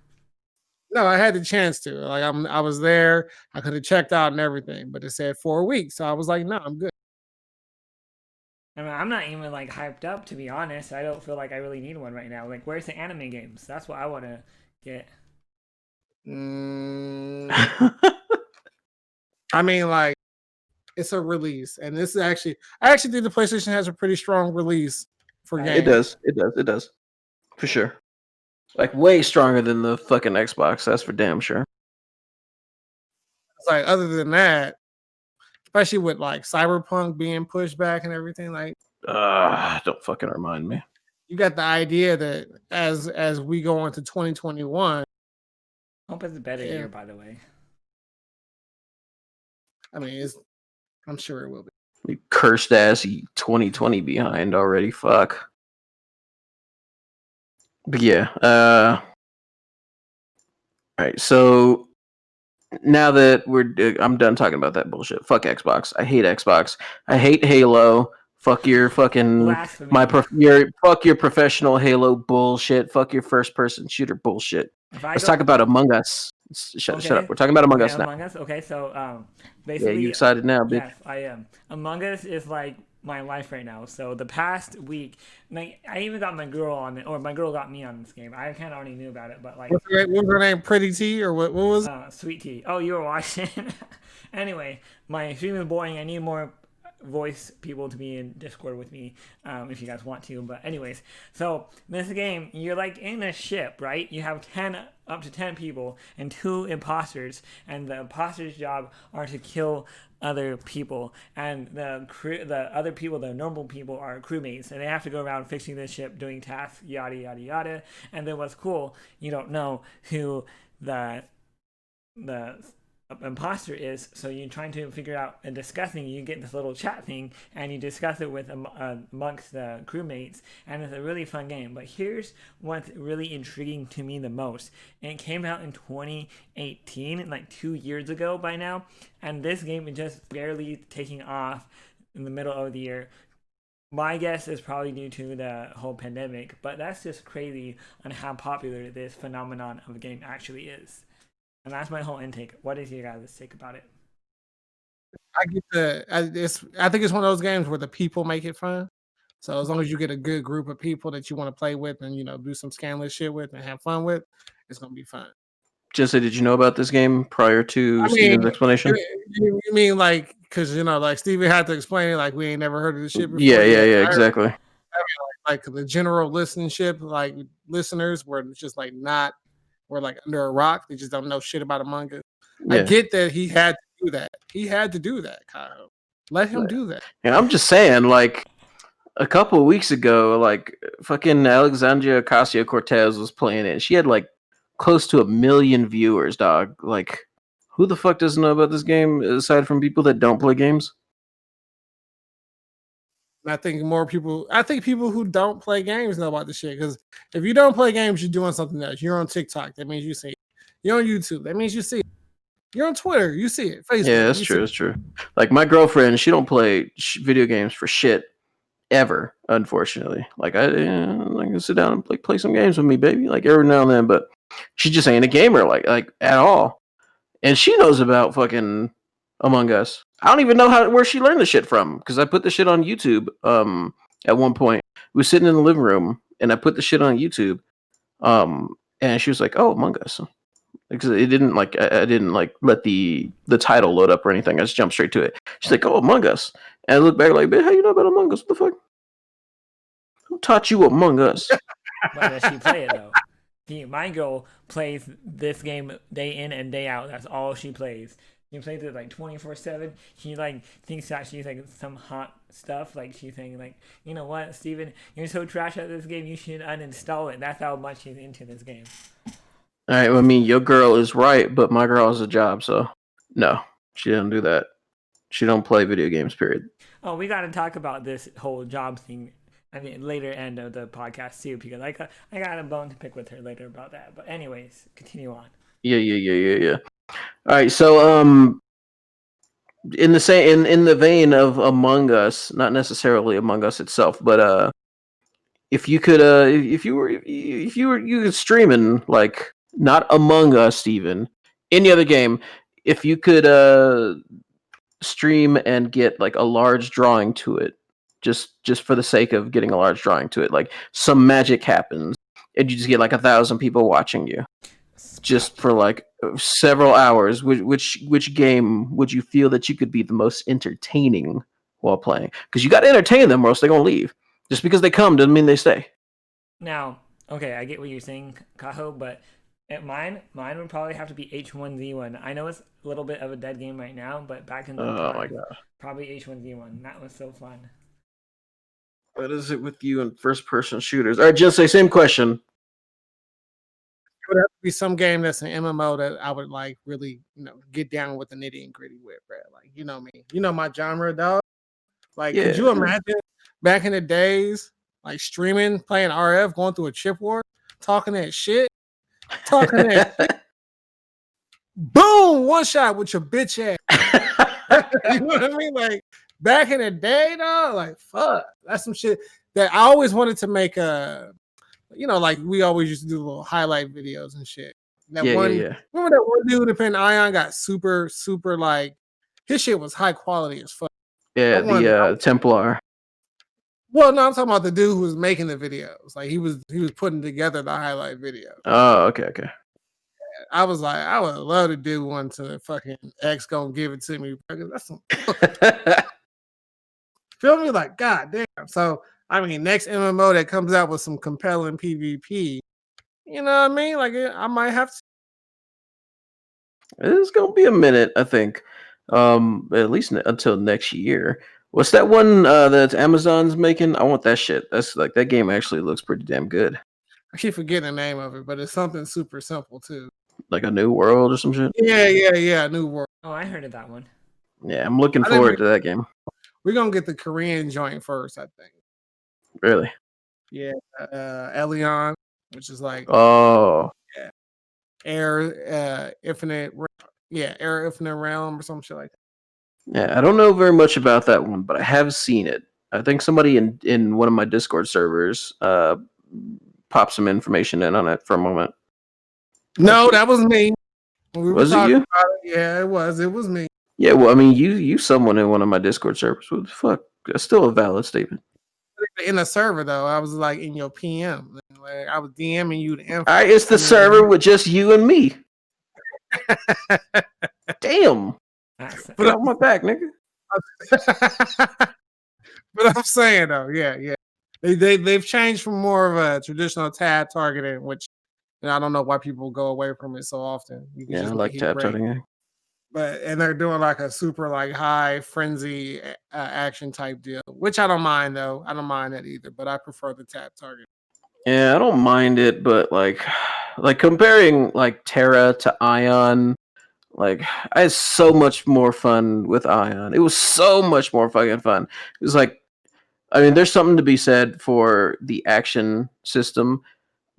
Speaker 3: No, I had the chance to. Like I was there. I could have checked out and everything, but it said 4 weeks, so I was like, "No, I'm good."
Speaker 1: I mean, I'm not even like hyped up, to be honest. I don't feel like I really need one right now. Like, where's the anime games? That's what I want to get.
Speaker 3: I mean, like, it's a release, and this is I actually think the PlayStation has a pretty strong release for games.
Speaker 2: It does, for sure. Like way stronger than the fucking Xbox. That's for damn sure.
Speaker 3: It's like other than that, especially with like Cyberpunk being pushed back and everything, like,
Speaker 2: don't fucking remind me.
Speaker 3: You got the idea that as we go into 2021,
Speaker 1: hope it's a better year, by the way.
Speaker 3: I mean, I'm sure it will be.
Speaker 2: You cursed ass 2020 behind already. Fuck. But yeah. All right. So now that I'm done talking about that bullshit. Fuck Xbox. I hate Xbox. I hate Halo. Fuck your fucking fuck your professional Halo bullshit. Fuck your first person shooter bullshit. Let's talk about Among Us. Shut up. We're talking about Among Us now.
Speaker 1: Among Us. Okay, so basically,
Speaker 2: yeah, you excited now, bitch?
Speaker 1: Yes, I am. Among Us is like my life right now. So the past week, like, I even got my girl on it, or my girl got me on this game. I kind of already knew about it, but like,
Speaker 3: what was her name? Pretty Tea, or what was?
Speaker 1: Sweet Tea. Oh, you were watching. Anyway, my stream is boring. I need more voice people to be in Discord with me if you guys want to. But anyways, so this game, you're like in a ship, right? You have up to 10 people and 2 imposters, and the imposters' job are to kill other people, and the other people, the normal people, are crewmates, and they have to go around fixing the ship, doing tasks, yada yada yada. And then what's cool, you don't know who the imposter is. So you're trying to figure out and discussing. You get this little chat thing and you discuss it with amongst the crewmates, and it's a really fun game. But here's what's really intriguing to me the most. And it came out in 2018, like 2 years ago by now, and this game is just barely taking off in the middle of the year. My guess is probably due to the whole pandemic, but that's just crazy on how popular this phenomenon of a game actually is. And that's my whole intake. What is your guys' take about it?
Speaker 3: I get I think it's one of those games where the people make it fun. So as long as you get a good group of people that you want to play with and do some scandalous shit with and have fun with, it's gonna be fun.
Speaker 2: Jesse, did you know about this game prior to
Speaker 3: I
Speaker 2: Steven's
Speaker 3: mean,
Speaker 2: explanation?
Speaker 3: you mean like because like Steven had to explain it, like we ain't never heard of this shit before.
Speaker 2: Yeah, exactly.
Speaker 3: Like the general listenership, like listeners were just like not, we're like under a rock. They just don't know shit about Among Us.
Speaker 2: Yeah.
Speaker 3: I get that he had to do that. He had to do that, Kaho. Let him do that.
Speaker 2: Yeah, I'm just saying, like a couple of weeks ago, like fucking Alexandria Ocasio Cortez was playing it. She had like close to 1 million viewers, dog. Like, who the fuck doesn't know about this game aside from people that don't play games?
Speaker 3: I think people who don't play games know about this shit. Because if you don't play games, you're doing something else. You're on TikTok. That means you see it. You're on YouTube. That means you see it. You're on Twitter. You see it. Facebook.
Speaker 2: Yeah, that's true. That's true. Like my girlfriend, she don't play video games for shit ever. Unfortunately, like I can sit down and play some games with me, baby. Like every now and then, but she just ain't a gamer like at all. And she knows about fucking Among Us. I don't even know where she learned the shit from because I put the shit on YouTube. At one point, we were sitting in the living room and I put the shit on YouTube. And she was like, "Oh, Among Us." Because it didn't like I didn't like let the title load up or anything. I just jumped straight to it. She's like, "Oh, Among Us," and I look back like, "How you know about Among Us? What the fuck? Who taught you Among Us?"
Speaker 1: Why does she play it though? See, my girl plays this game day in and day out. That's all she plays. She plays it like 24/7. She like thinks that she's like some hot stuff. Like she's saying like, you know what, Steven, you're so trash at this game. You should uninstall it. That's how much she's into this game.
Speaker 2: All right, well, I mean, your girl is right, but my girl has a job, so no, she didn't do that. She don't play video games, period.
Speaker 1: Oh, we got to talk about this whole job thing. I mean, later end of the podcast too, because I got a bone to pick with her later about that. But anyways, continue on.
Speaker 2: Yeah. All right, so in the vein of Among Us, not necessarily Among Us itself, but if you could if you were streaming like not Among Us even any other game, if you could stream and get like a large drawing to it, just for the sake of getting a large drawing to it, like some magic happens and you just get like 1,000 people watching you just for like several hours, which game would you feel that you could be the most entertaining while playing? Because you got to entertain them or else they're gonna leave. Just because they come doesn't mean they stay.
Speaker 1: Now, okay, I get what you're saying, Kaho, but mine would probably have to be H1Z1. I know it's a little bit of a dead game right now, but back in the time,
Speaker 2: my god,
Speaker 1: probably H1Z1. That was so fun.
Speaker 2: What is it with you in first-person shooters? All right, just say same question.
Speaker 3: It would have to be some game that's an MMO that I would like really, get down with the nitty and gritty with, bro. Like, you know me, my genre, dog. Like, could you imagine back in the days, like streaming, playing RF, going through a chip war, talking that shit? Boom, one shot with your bitch ass. You know what I mean? Like back in the day, dog, like fuck. That's some shit that I always wanted to make like we always used to do little highlight videos and shit. Remember that one dude in Penn Ion got super, super like his shit was high quality as fuck.
Speaker 2: Yeah, the Templar.
Speaker 3: Well, no, I'm talking about the dude who was making the videos. Like he was putting together the highlight video.
Speaker 2: Oh, okay.
Speaker 3: I was like, I would love to do one to fucking X gonna give it to me. That's some feel me? Like, god damn. So I mean, next MMO that comes out with some compelling PvP, you know what I mean? Like I might have to.
Speaker 2: It's gonna be a minute, I think. At least until next year. What's that one that Amazon's making? I want that shit. That's like that game actually looks pretty damn good.
Speaker 3: I keep forgetting the name of it, but it's something super simple too.
Speaker 2: like a new world or some shit.
Speaker 3: Yeah, New World.
Speaker 1: Oh, I heard of that one.
Speaker 2: Yeah, I'm looking forward to that game.
Speaker 3: We're gonna get the Korean joint first, I think.
Speaker 2: Really?
Speaker 3: Yeah, Elion, which is like Air Infinite, Air Infinite Realm or some shit like that.
Speaker 2: Yeah, I don't know very much about that one, but I have seen it. I think somebody in one of my Discord servers popped some information in on it for a moment.
Speaker 3: No, that was me.
Speaker 2: We was it you?
Speaker 3: About it, yeah, it was me.
Speaker 2: Yeah, well, I mean, you someone in one of my Discord servers. What the fuck? That's still a valid statement.
Speaker 3: In the server though, I was like in your PM. Like, I was DMing you the info.
Speaker 2: All right, it's the server with just you and me. Damn. Put on my back, nigga.
Speaker 3: But I'm saying though, yeah. They've changed from more of a traditional tab targeting, which I don't know why people go away from it so often.
Speaker 2: You can I like tab targeting.
Speaker 3: And they're doing like a super like high frenzy action type deal, which I don't mind though. I don't mind that either, but I prefer the tab target.
Speaker 2: Yeah, I don't mind it, but like comparing like Terra to Ion, like I had so much more fun with Ion. It was so much more fucking fun. It was like, I mean, there's something to be said for the action system,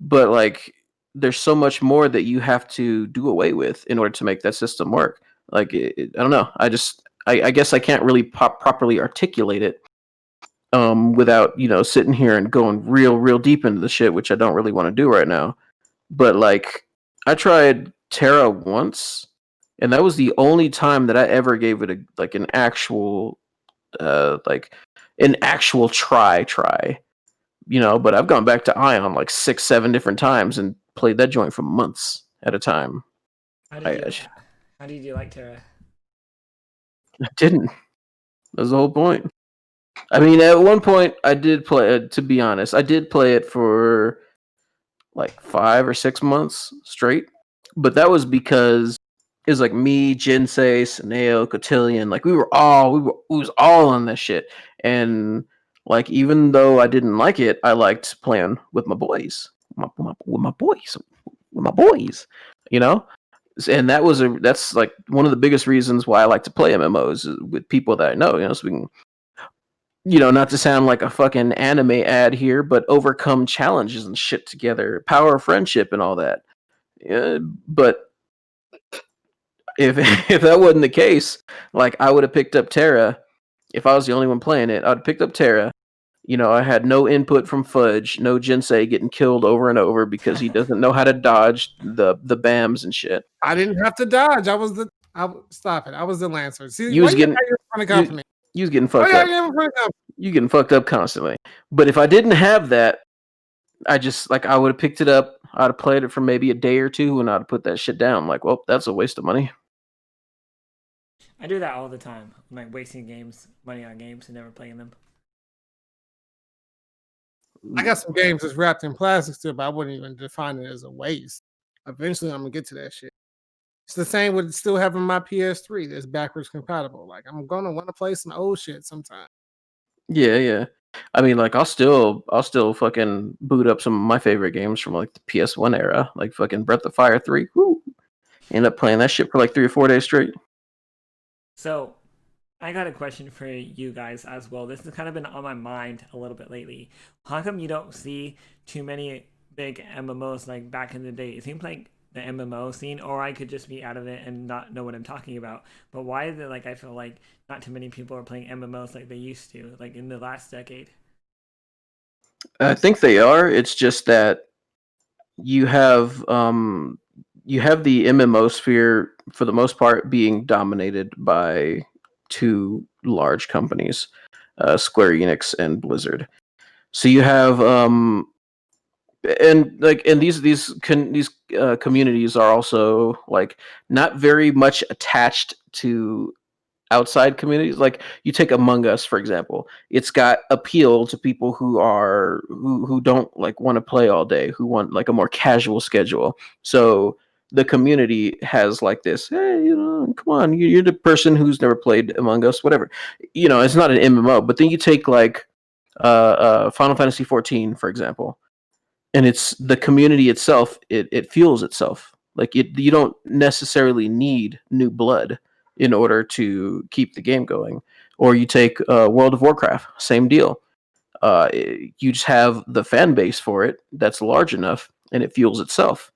Speaker 2: but like there's so much more that you have to do away with in order to make that system work. Like I don't know. I guess I can't really properly articulate it without sitting here and going real deep into the shit, which I don't really want to do right now. But like I tried Terra once, and that was the only time that I ever gave it an actual try. But I've gone back to Ion like 6-7 different times and played that joint for months at a time.
Speaker 1: How did you like Terra?
Speaker 2: I didn't. That was the whole point. I mean, at one point, I did play it, to be honest. I did play it for like 5 or 6 months straight. But that was because it was like me, Jinsei, Saneo, Cotillion. Like, we was all on that shit. And like, even though I didn't like it, I liked playing with my boys. With my boys. And that's like one of the biggest reasons why I like to play MMOs with people that I know, so we can, not to sound like a fucking anime ad here, but overcome challenges and shit together, power of friendship and all that. Yeah, but if that wasn't the case, like I would have picked up Terra. If I was the only one playing it, I'd have picked up Terra. I had no input from Fudge, no Jinsei getting killed over and over because he doesn't know how to dodge the BAMs and shit.
Speaker 3: I didn't have to dodge. Stop it. I was the Lancer. See,
Speaker 2: you was getting fucked up. You getting fucked up constantly. But if I didn't have that, I would have picked it up. I'd have played it for maybe a day or two, and I'd have put that shit down. Like, well, that's a waste of money.
Speaker 1: I do that all the time. I'm like wasting money on games and never playing them.
Speaker 3: I got some games that's wrapped in plastic still, but I wouldn't even define it as a waste. Eventually, I'm gonna get to that shit. It's the same with still having my PS3 that's backwards compatible. Like, I'm gonna want to play some old shit sometime.
Speaker 2: Yeah. I mean, like, I'll still fucking boot up some of my favorite games from like the PS1 era, like fucking Breath of Fire 3. Woo! End up playing that shit for like 3 or 4 days straight.
Speaker 1: So, I got a question for you guys as well. This has kind of been on my mind a little bit lately. How come you don't see too many big MMOs like back in the day? It seems like the MMO scene, or I could just be out of it and not know what I'm talking about. But why is it like I feel like not too many people are playing MMOs like they used to, like in the last decade?
Speaker 2: I think they are. It's just that you have the MMO sphere for the most part being dominated by 2 large companies, Square Enix and Blizzard. So you have these communities are also like not very much attached to outside communities. Like you take Among Us, for example, it's got appeal to people who don't like want to play all day, who want like a more casual schedule. So the community has like this, hey, come on, you're the person who's never played Among Us, whatever. It's not an MMO. But then you take like Final Fantasy 14, for example, and it's the community itself. It fuels itself. Like you don't necessarily need new blood in order to keep the game going. Or you take World of Warcraft, same deal. You just have the fan base for it that's large enough, and it fuels itself.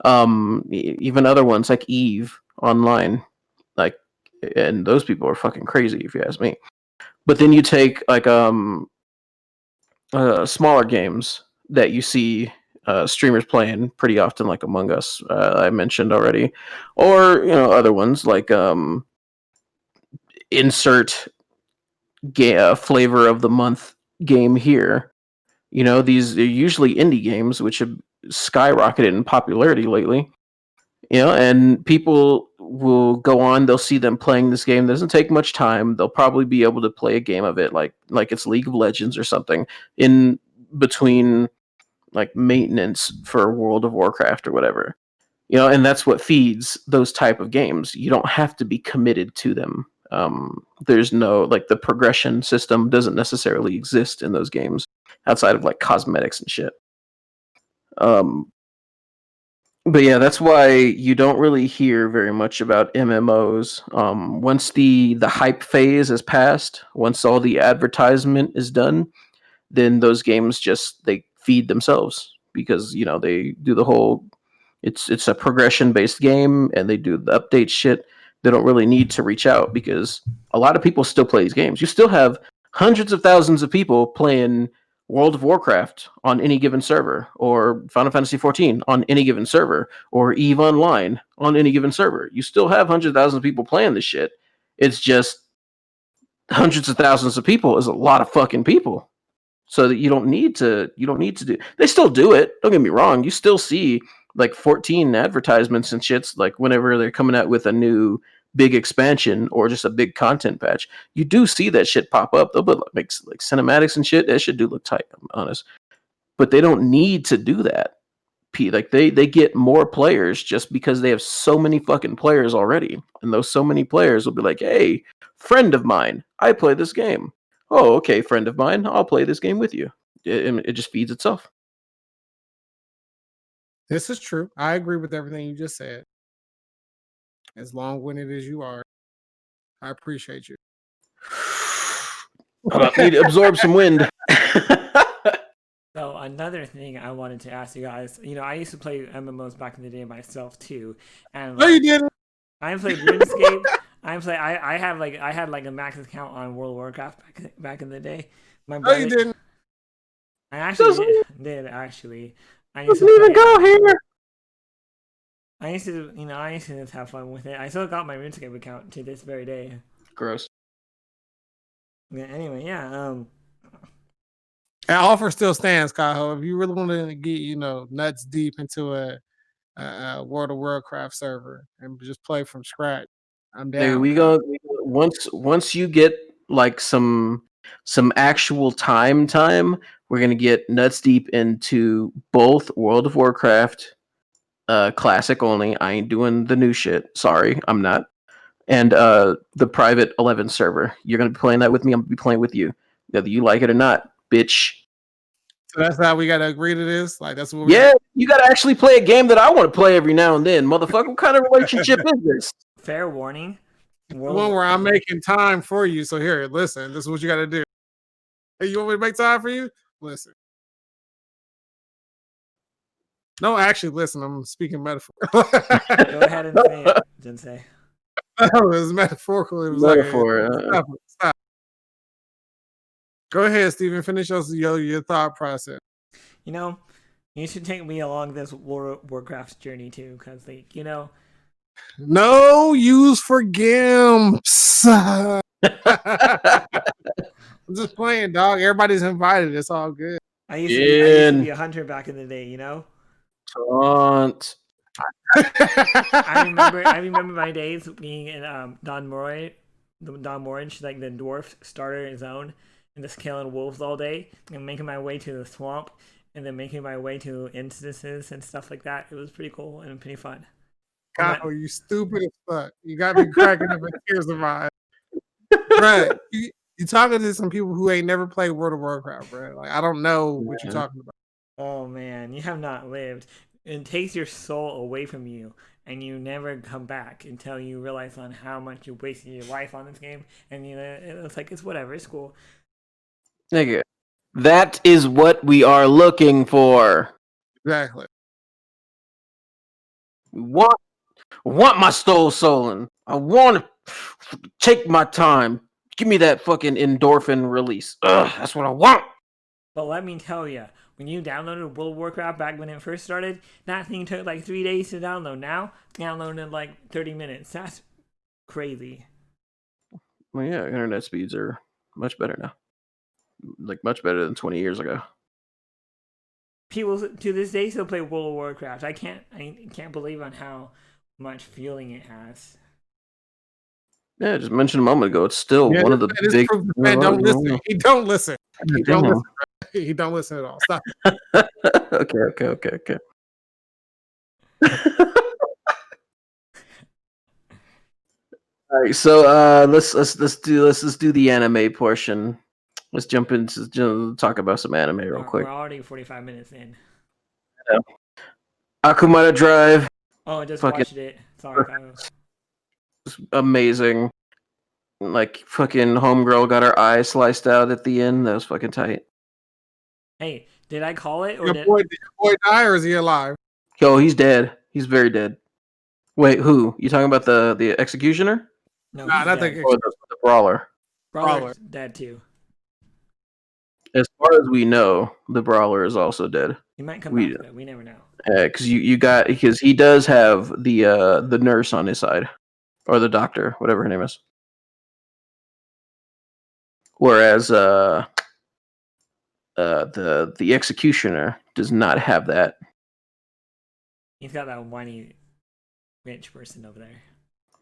Speaker 2: Even other ones like Eve Online, like, and those people are fucking crazy if you ask me. But then you take like smaller games that you see streamers playing pretty often, like Among Us, I mentioned already, or other ones like insert flavor of the month game here. These are usually indie games which have skyrocketed in popularity lately. And people will go on, they'll see them playing this game. It doesn't take much time. They'll probably be able to play a game of it like it's League of Legends or something in between like maintenance for World of Warcraft or whatever. And that's what feeds those type of games. You don't have to be committed to them. There's no, like, the progression system doesn't necessarily exist in those games outside of like cosmetics and shit. But yeah, that's why you don't really hear very much about MMOs. Once the hype phase has passed, once all the advertisement is done, then those games just they feed themselves because they do the whole. It's a progression based game, and they do the update shit. They don't really need to reach out because a lot of people still play these games. You still have hundreds of thousands of people playing World of Warcraft on any given server, or Final Fantasy 14 on any given server, or Eve Online on any given server. You still have hundreds of thousands of people playing this shit. It's just hundreds of thousands of people is a lot of fucking people. So that you don't need to do. They still do it. Don't get me wrong. You still see like 14 advertisements and shits like whenever they're coming out with a new big expansion or just a big content patch. You do see that shit pop up. They'll put like cinematics and shit. That shit do look tight, I'm honest. But they don't need to do that. Like they get more players just because they have so many fucking players already. And those so many players will be like, "Hey, friend of mine, I play this game." "Oh, okay, friend of mine, I'll play this game with you." It just feeds itself.
Speaker 3: This is true. I agree with everything you just said. As long-winded as you are, I appreciate you.
Speaker 2: I need to absorb some wind.
Speaker 1: So another thing I wanted to ask you guys, I used to play MMOs back in the day myself too, and
Speaker 3: No, you didn't.
Speaker 1: I played RuneScape. I had like a max account on World of Warcraft back in the day. My
Speaker 3: No,
Speaker 1: brother,
Speaker 3: you didn't.
Speaker 1: I actually did actually. I used
Speaker 2: Doesn't
Speaker 1: to
Speaker 2: even
Speaker 1: play,
Speaker 2: go here.
Speaker 1: I used to, I used to just have fun with it. I still got my RuneScape account to this very day.
Speaker 2: Gross.
Speaker 1: Yeah. Anyway, yeah.
Speaker 3: That offer still stands, Kaho. If you really want to get, nuts deep into a World of Warcraft server and just play from scratch, I'm
Speaker 2: Dude,
Speaker 3: down.
Speaker 2: once you get like some actual time, we're gonna get nuts deep into both World of Warcraft, classic only. I ain't doing the new shit. Sorry, I'm not. And the private 11 server. You're gonna be playing that with me. I'm gonna be playing with you, whether you like it or not, bitch.
Speaker 3: So that's how we gotta agree to this. Like that's what.
Speaker 2: Yeah, you gotta actually play a game that I want to play every now and then, motherfucker. What kind of relationship is this?
Speaker 1: Fair warning.
Speaker 3: The one where I'm making time for you. So here, listen. This is what you gotta do. Hey, you want me to make time for you? Listen. No, actually, listen. I'm speaking metaphor.
Speaker 1: Go ahead and say it, Jinsei.
Speaker 3: It was metaphorical. It was
Speaker 2: metaphor.
Speaker 3: Like, stop. Go ahead, Steven. Finish your thought process.
Speaker 1: You should take me along this Warcraft journey too, because
Speaker 3: No use for gimps. I'm just playing, dog. Everybody's invited. It's all good.
Speaker 1: I used to be a hunter back in the day,
Speaker 2: Taunt.
Speaker 1: I remember my days being in Don Moringe, like the dwarf starter zone, and just killing wolves all day, and making my way to the swamp, and then making my way to instances and stuff like that. It was pretty cool and pretty fun.
Speaker 3: Kaho, you stupid as fuck. You got me cracking up in tears of my eyes. Right. You talking to some people who ain't never played World of Warcraft, bro. Like I don't know what you're talking about.
Speaker 1: Oh man, you have not lived. it takes your soul away from you, and you never come back until you realize on how much you wasted your life on this game. And it's like it's whatever, it's cool.
Speaker 2: Nigga, that is what we are looking for.
Speaker 3: Exactly.
Speaker 2: Want my soul stolen. I want to take my time. Give me that fucking endorphin release. Ugh, that's what I want.
Speaker 1: But let me tell you, when you downloaded World of Warcraft back when it first started, that thing took like 3 days to download. Now, downloading in like 30 minutes. That's crazy.
Speaker 2: Well, yeah, internet speeds are much better now. Like, much better than 20 years ago.
Speaker 1: People to this day still play World of Warcraft. I can't believe on how much feeling it has.
Speaker 2: Yeah, just mentioned a moment ago. It's still one of the big.
Speaker 3: Man, don't listen. He don't listen. He don't listen. He don't listen at all. Stop.
Speaker 2: Okay. All right, so let's do the anime portion. Let's jump into talk about some anime real quick.
Speaker 1: We're already 45 minutes in.
Speaker 2: Yeah. Akumara Drive.
Speaker 1: Oh, I just watched it. Sorry, Kaho.
Speaker 2: Amazing. Like, fucking homegirl got her eye sliced out at the end. That was fucking tight.
Speaker 1: Hey, did I call it? Or
Speaker 3: did your boy die, or is he alive?
Speaker 2: Yo, he's dead. He's very dead. Wait, who? You talking about the executioner?
Speaker 1: No,
Speaker 3: not
Speaker 2: the brawler.
Speaker 1: Brawler's dead too.
Speaker 2: As far as we know, the brawler is also dead.
Speaker 1: He might come back though. We never know.
Speaker 2: Because because he does have the nurse on his side, or the doctor, whatever her name is. Whereas the executioner does not have that.
Speaker 1: He's got that whiny rich person over there.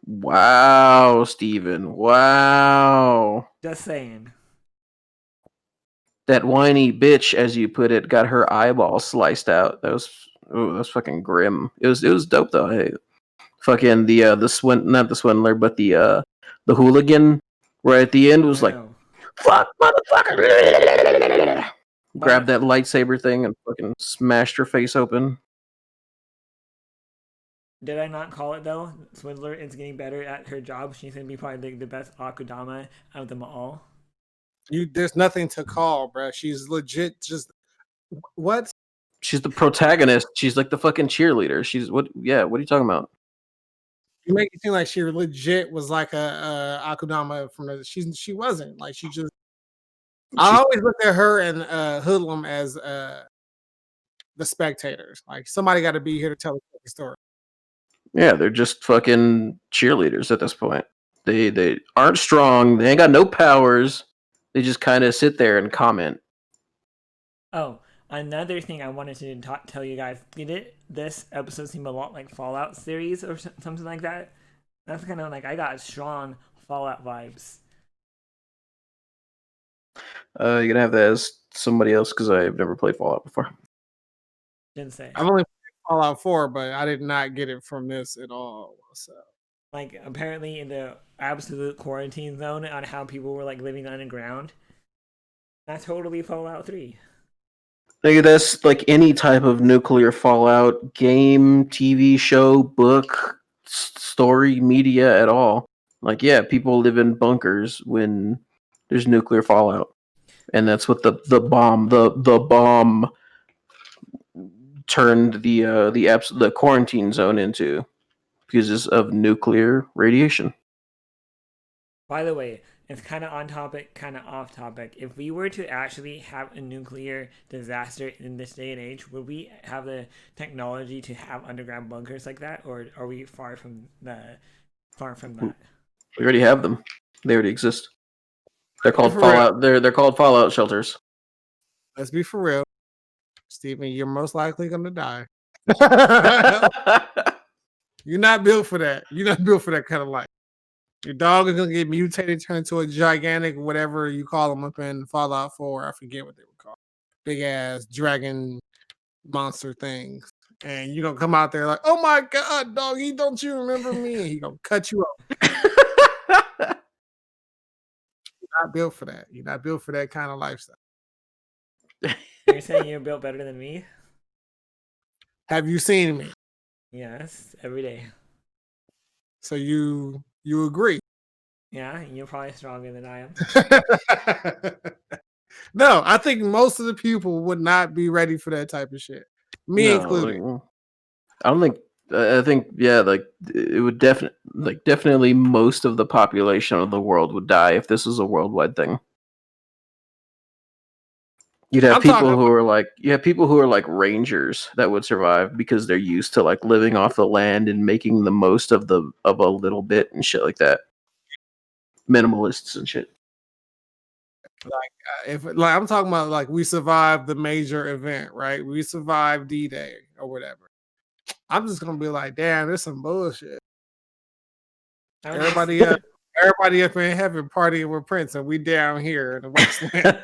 Speaker 2: Wow, Steven. Wow.
Speaker 1: Just saying.
Speaker 2: That whiny bitch, as you put it, got her eyeball sliced out. That was fucking grim. It was dope though. Hey, fucking not the swindler, but the hooligan right at the end was like, fuck, motherfucker. Grabbed that lightsaber thing and fucking smashed her face open.
Speaker 1: Did I not call it though? Swindler is getting better at her job. She's gonna be probably the best Akudama out of them all.
Speaker 3: There's nothing to call, bro. She's legit. Just what?
Speaker 2: She's the protagonist. She's like the fucking cheerleader. She's what? Yeah. What are you talking about?
Speaker 3: You make it seem like she legit was like a Akudama from the. She wasn't like she just. I always looked at her and Hoodlum as the spectators. Like somebody got to be here to tell the story.
Speaker 2: Yeah, they're just fucking cheerleaders at this point. They aren't strong. They ain't got no powers. They just kind of sit there and comment.
Speaker 1: Oh, another thing I wanted to tell you guys. This episode seem a lot like Fallout series or something like that? That's kind of like I got strong Fallout vibes.
Speaker 2: You're gonna have that as somebody else because I've never played Fallout before.
Speaker 1: Didn't say.
Speaker 3: I've only played Fallout 4, but I did not get it from this at all. So,
Speaker 1: like, apparently in the absolute quarantine zone on how people were like living underground. That's totally Fallout 3.
Speaker 2: I think that's like any type of nuclear fallout game, TV show, book, story, media at all. Like, yeah, people live in bunkers when there's nuclear fallout, and that's what the bomb turned the quarantine zone into because of nuclear radiation.
Speaker 1: By the way, it's kind of on topic, kind of off topic. If we were to actually have a nuclear disaster in this day and age, would we have the technology to have underground bunkers like that, or are we far from that?
Speaker 2: We already have them. They already exist. They're called Fallout. They're called Fallout shelters.
Speaker 3: Let's be for real, Steven. You're most likely gonna die. You're not built for that. You're not built for that kind of life. Your dog is gonna get mutated, turn into a gigantic whatever you call them up in Fallout 4. I forget what they were called. Big ass dragon monster things. And you're gonna come out there like, oh my god, doggy, don't you remember me? And he gonna cut you off. You're not built for that. You're not built for that kind of lifestyle.
Speaker 1: You're saying you're built better than me?
Speaker 3: Have you seen me?
Speaker 1: Yes, every day.
Speaker 3: So you agree?
Speaker 1: Yeah, you're probably stronger than I am.
Speaker 3: No, I think most of the people would not be ready for that type of shit. Me included.
Speaker 2: I don't think. I think like it would definitely most of the population of the world would die if this was a worldwide thing. You'd have people who are like rangers that would survive because they're used to like living off the land and making the most of a little bit and shit like that. Minimalists and shit.
Speaker 3: If like I'm talking about like we survived the major event, right? We survived D-Day or whatever. I'm just gonna be like, damn, this some bullshit. Everybody up in heaven partying with Prince, and we down here in the wasteland.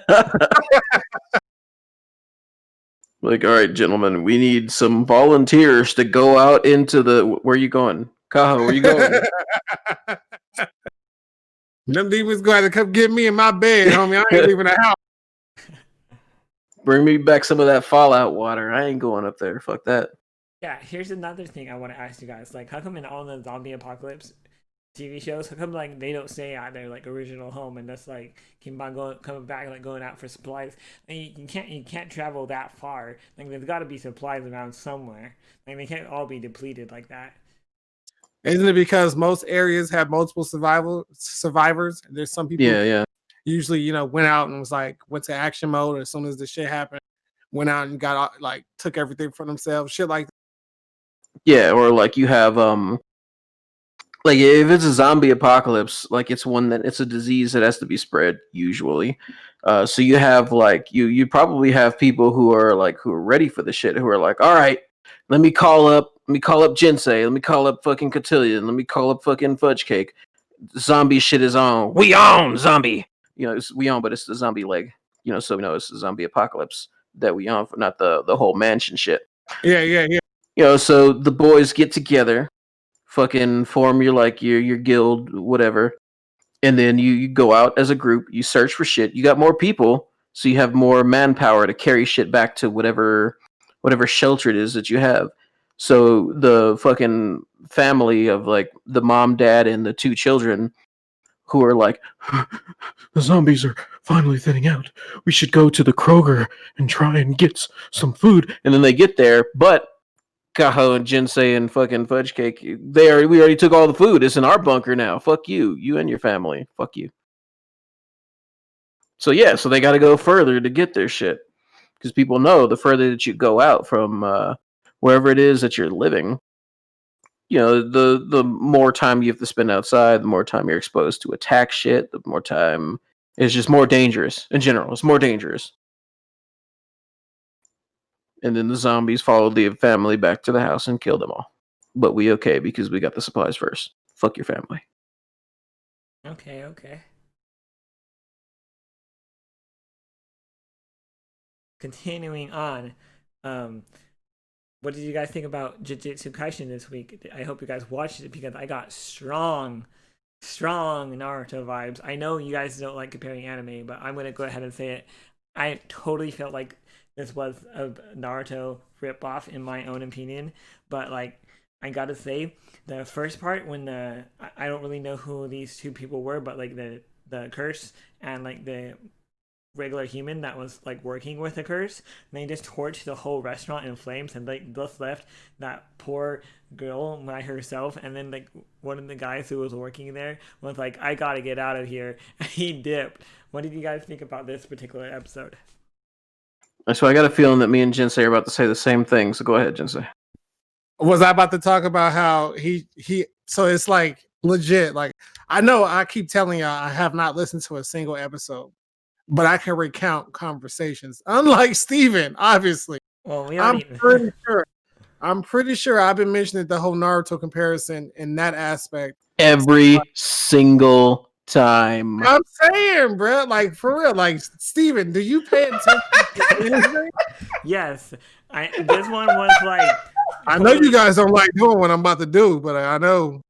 Speaker 2: Like, all right, gentlemen, we need some volunteers to go out into the. Where are you going, Kaho? Where are you going?
Speaker 3: Them demons going to come get me in my bed, homie. I ain't leaving the house.
Speaker 2: Bring me back some of that Fallout water. I ain't going up there. Fuck that.
Speaker 1: Yeah, here's another thing I want to ask you guys. Like, how come in all the zombie apocalypse TV shows, how come like they don't stay at their like original home and that's like keep on coming back, like going out for supplies? And you can't travel that far. Like there's got to be supplies around somewhere. Like they can't all be depleted like that.
Speaker 3: Isn't it because most areas have multiple survivors? There's some people usually, went out and went to action mode as soon as the shit happened, went out and got like took everything for themselves, shit like that.
Speaker 2: Yeah, or like you have like if it's a zombie apocalypse, like it's a disease that has to be spread usually. So you have like you probably have people who are ready for the shit, who are like, all right, let me call up Jinsei, let me call up fucking Cotillion, let me call up fucking Fudge Cake. Zombie shit is on. We on zombie. We on, but it's the zombie leg. So we know it's the zombie apocalypse that we on, for not the whole mansion shit.
Speaker 3: Yeah.
Speaker 2: So the boys get together, fucking form your guild, whatever, and then you go out as a group. You search for shit. You got more people, so you have more manpower to carry shit back to whatever shelter it is that you have. So the fucking family of like the mom, dad, and the two children, who are like, the zombies are finally thinning out. We should go to the Kroger and try and get some food. And then they get there, but Kaho and Jinsei and fucking Fudge Cake, we already took all the food. It's in our bunker now. Fuck you. You and your family. Fuck you. So they got to go further to get their shit. Because people know the further that you go out from wherever it is that you're living, the more time you have to spend outside, the more time you're exposed to attack shit, the more time it's just more dangerous in general. It's more dangerous. And then the zombies followed the family back to the house and killed them all. But we okay because we got the supplies first. Fuck your family.
Speaker 1: Okay. Continuing on, what did you guys think about Jujutsu Kaisen this week? I hope you guys watched it because I got strong Naruto vibes. I know you guys don't like comparing anime, but I'm gonna go ahead and say it. I totally felt like this was a Naruto ripoff in my own opinion, but like I gotta say, the first part when I don't really know who these two people were, but like the curse and like the regular human that was like working with the curse, and they just torched the whole restaurant in flames and like just left that poor girl by herself. And then like one of the guys who was working there was like, I gotta get out of here, and he dipped. What did you guys think about this particular episode?
Speaker 2: So I got a feeling that me and Jinsei are about to say the same thing, so go ahead, Jinsei.
Speaker 3: Was I about to talk about how he so it's like legit, like I know I keep telling y'all I have not listened to a single episode, but I can recount conversations. Unlike Steven, obviously.
Speaker 1: Well,
Speaker 3: I'm pretty sure I've been mentioning the whole Naruto comparison in that aspect
Speaker 2: every single time.
Speaker 3: I'm saying, bro, like for real, like Steven, do you pay attention to anything?
Speaker 1: Yes. This one was like,
Speaker 3: I know you guys don't like doing what I'm about to do, but I know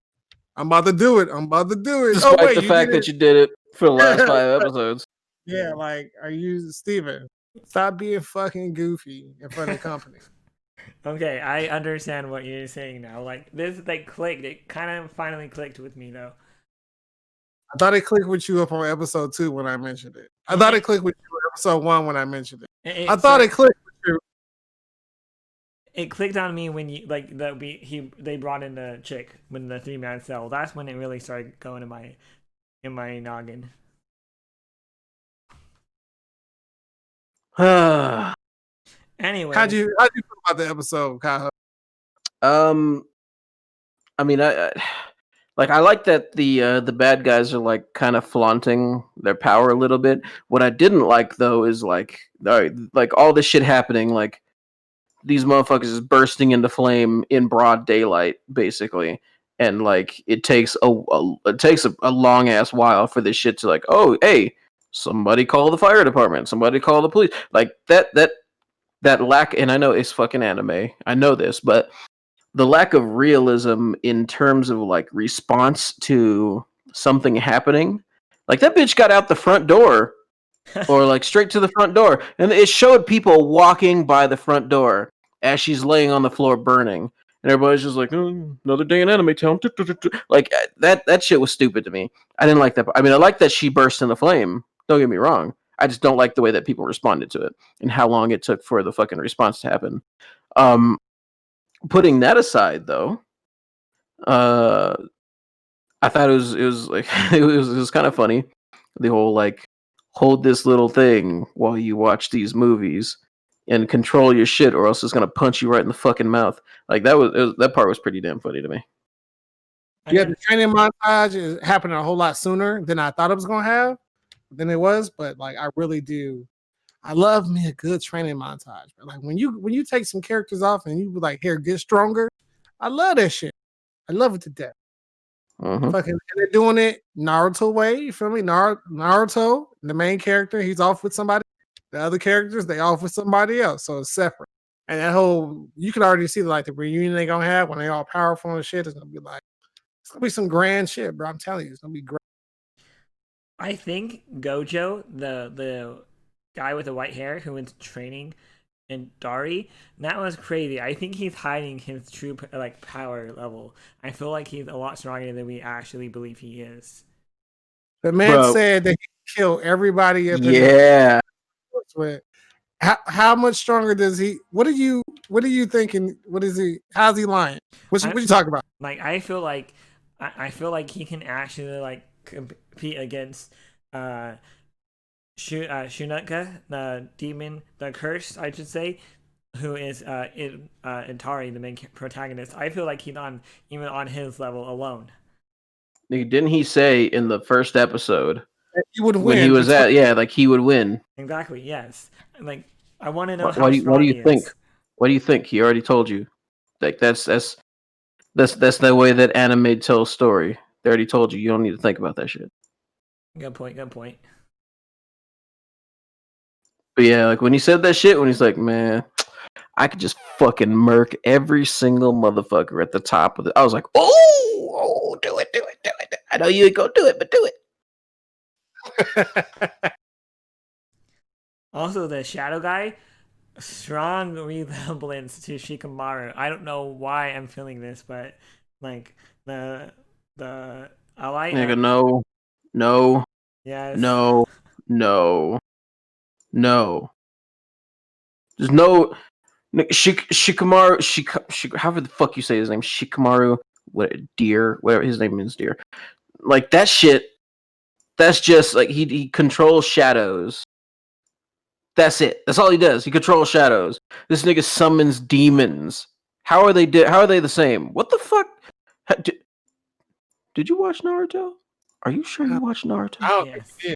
Speaker 3: I'm about to do it.
Speaker 2: Despite the fact that you did it for the last 5 episodes.
Speaker 3: Yeah, like, are you Steven? Stop being fucking goofy in front of the company.
Speaker 1: Okay, I understand what you're saying now. Like this, like clicked. It kind of finally clicked with me though.
Speaker 3: I thought it clicked with you up on episode 2 when I mentioned it. I
Speaker 1: It
Speaker 3: thought
Speaker 1: it,
Speaker 3: it clicked with you on episode 1 when I mentioned it. I
Speaker 1: it
Speaker 3: thought it
Speaker 1: started.
Speaker 3: clicked with you.
Speaker 1: It clicked on me when you like they brought in the chick when the 3-man cell. That's when it really started going in my noggin. Anyways,
Speaker 3: How'd you feel about the episode, Kaho?
Speaker 2: um, I mean, like I like that the bad guys are like kind of flaunting their power a little bit. What I didn't like though is like all this shit happening, like these motherfuckers is bursting into flame in broad daylight, basically, and like it takes a long ass while for this shit to like, oh hey, somebody call the fire department, somebody call the police, like that lack. And I know it's fucking anime, I know this, but the lack of realism in terms of like response to something happening, like that bitch got out the front door or like straight to the front door. And it showed people walking by the front door as she's laying on the floor burning. And everybody's just like, oh, another day in Anime Town. Like that shit was stupid to me. I didn't like that. I mean, I like that she burst into flame. Don't get me wrong. I just don't like the way that people responded to it and how long it took for the fucking response to happen. Um, Putting that aside, though, uh, I thought it was like it was kind of funny. The whole like hold this little thing while you watch these movies and control your shit, or else it's gonna punch you right in the fucking mouth. Like that part was pretty damn funny to me.
Speaker 1: I
Speaker 3: Yeah, the
Speaker 1: didn't.
Speaker 3: training montage is happening a whole lot sooner than I thought it was gonna have than it was, but like I really do. I love me a good training montage. But like when you take some characters off and you like here get stronger, I love that shit. I love it to death.
Speaker 2: Hmm.
Speaker 3: Fucking and they're doing it Naruto way. You feel me? Naruto, the main character, he's off with somebody. The other characters, they off with somebody else. So it's separate. And that whole you can already see like the reunion they gonna have when they all powerful and shit. It's gonna be like it's gonna be some grand shit, bro. I'm telling you, it's gonna be great.
Speaker 1: I think Gojo, the guy with the white hair who went training in Dari, that was crazy. I think he's hiding his true like power level. I feel like he's a lot stronger than we actually believe he is.
Speaker 3: The man
Speaker 2: Bro,
Speaker 3: said that he killed everybody up in the
Speaker 2: yeah.
Speaker 3: with. How much stronger does he? What are you thinking? What is he? How's he lying?
Speaker 1: I
Speaker 3: What you talking about?
Speaker 1: like. I feel like I feel like he can actually like compete against uh Shunuka, the demon, the curse, I should say, who is Intari, the main protagonist. I feel like he's on even on his level alone.
Speaker 2: Didn't he say in the first episode
Speaker 3: He would
Speaker 2: when he
Speaker 3: win
Speaker 2: was
Speaker 3: because
Speaker 2: at, yeah, like he would win?
Speaker 1: Exactly. Yes. Like I want to know
Speaker 2: What,
Speaker 1: how
Speaker 2: what do
Speaker 1: strong
Speaker 2: you
Speaker 1: he
Speaker 2: think?
Speaker 1: is.
Speaker 2: What do you think? He already told you. Like that's the way that anime tells story. They already told you. You don't need to think about that shit.
Speaker 1: Good point. Good point.
Speaker 2: But yeah, like when he said that shit, when he's like, man, I could just fucking murk every single motherfucker at the top of it. I was like, oh, do it, do it, do it. I know you ain't gonna do it, but do
Speaker 3: he
Speaker 1: Also, the shadow guy, strong resemblance to Shikamaru. I don't know why I'm feeling this, but like the the I like
Speaker 2: it. Nigga, no, no,
Speaker 1: yes.
Speaker 2: no, no, no. There's no Shikamaru. However the fuck you say his name, Shikamaru. What deer? Whatever his name is, deer. Like that shit. That's just like he controls shadows. That's it. That's all he does. He controls shadows. This nigga summons demons. How are they? How are they the same? What the fuck? Did you watch Naruto? Are you sure you watched
Speaker 3: I
Speaker 2: Naruto?
Speaker 3: don't think
Speaker 1: Yes.
Speaker 3: he did.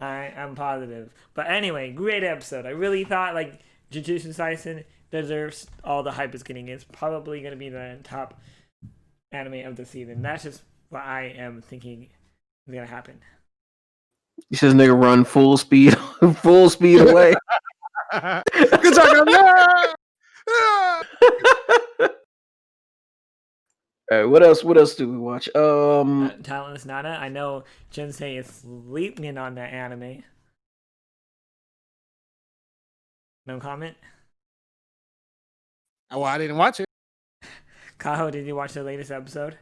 Speaker 1: I'm positive. But anyway, great episode. I really thought like Jujutsu Kaisen deserves all the hype it's getting. It's probably going to be the top anime of the season. That's just what I am thinking is going to happen.
Speaker 2: He says nigga run full speed, full speed away.
Speaker 3: Good job, guys. Yeah! Yeah!
Speaker 2: All right, what else? What else do we watch?
Speaker 1: Talentless Nana. I know Jinsei is sleeping on that anime. No comment.
Speaker 3: Well, I didn't watch it.
Speaker 1: Kaho, did you watch the latest episode?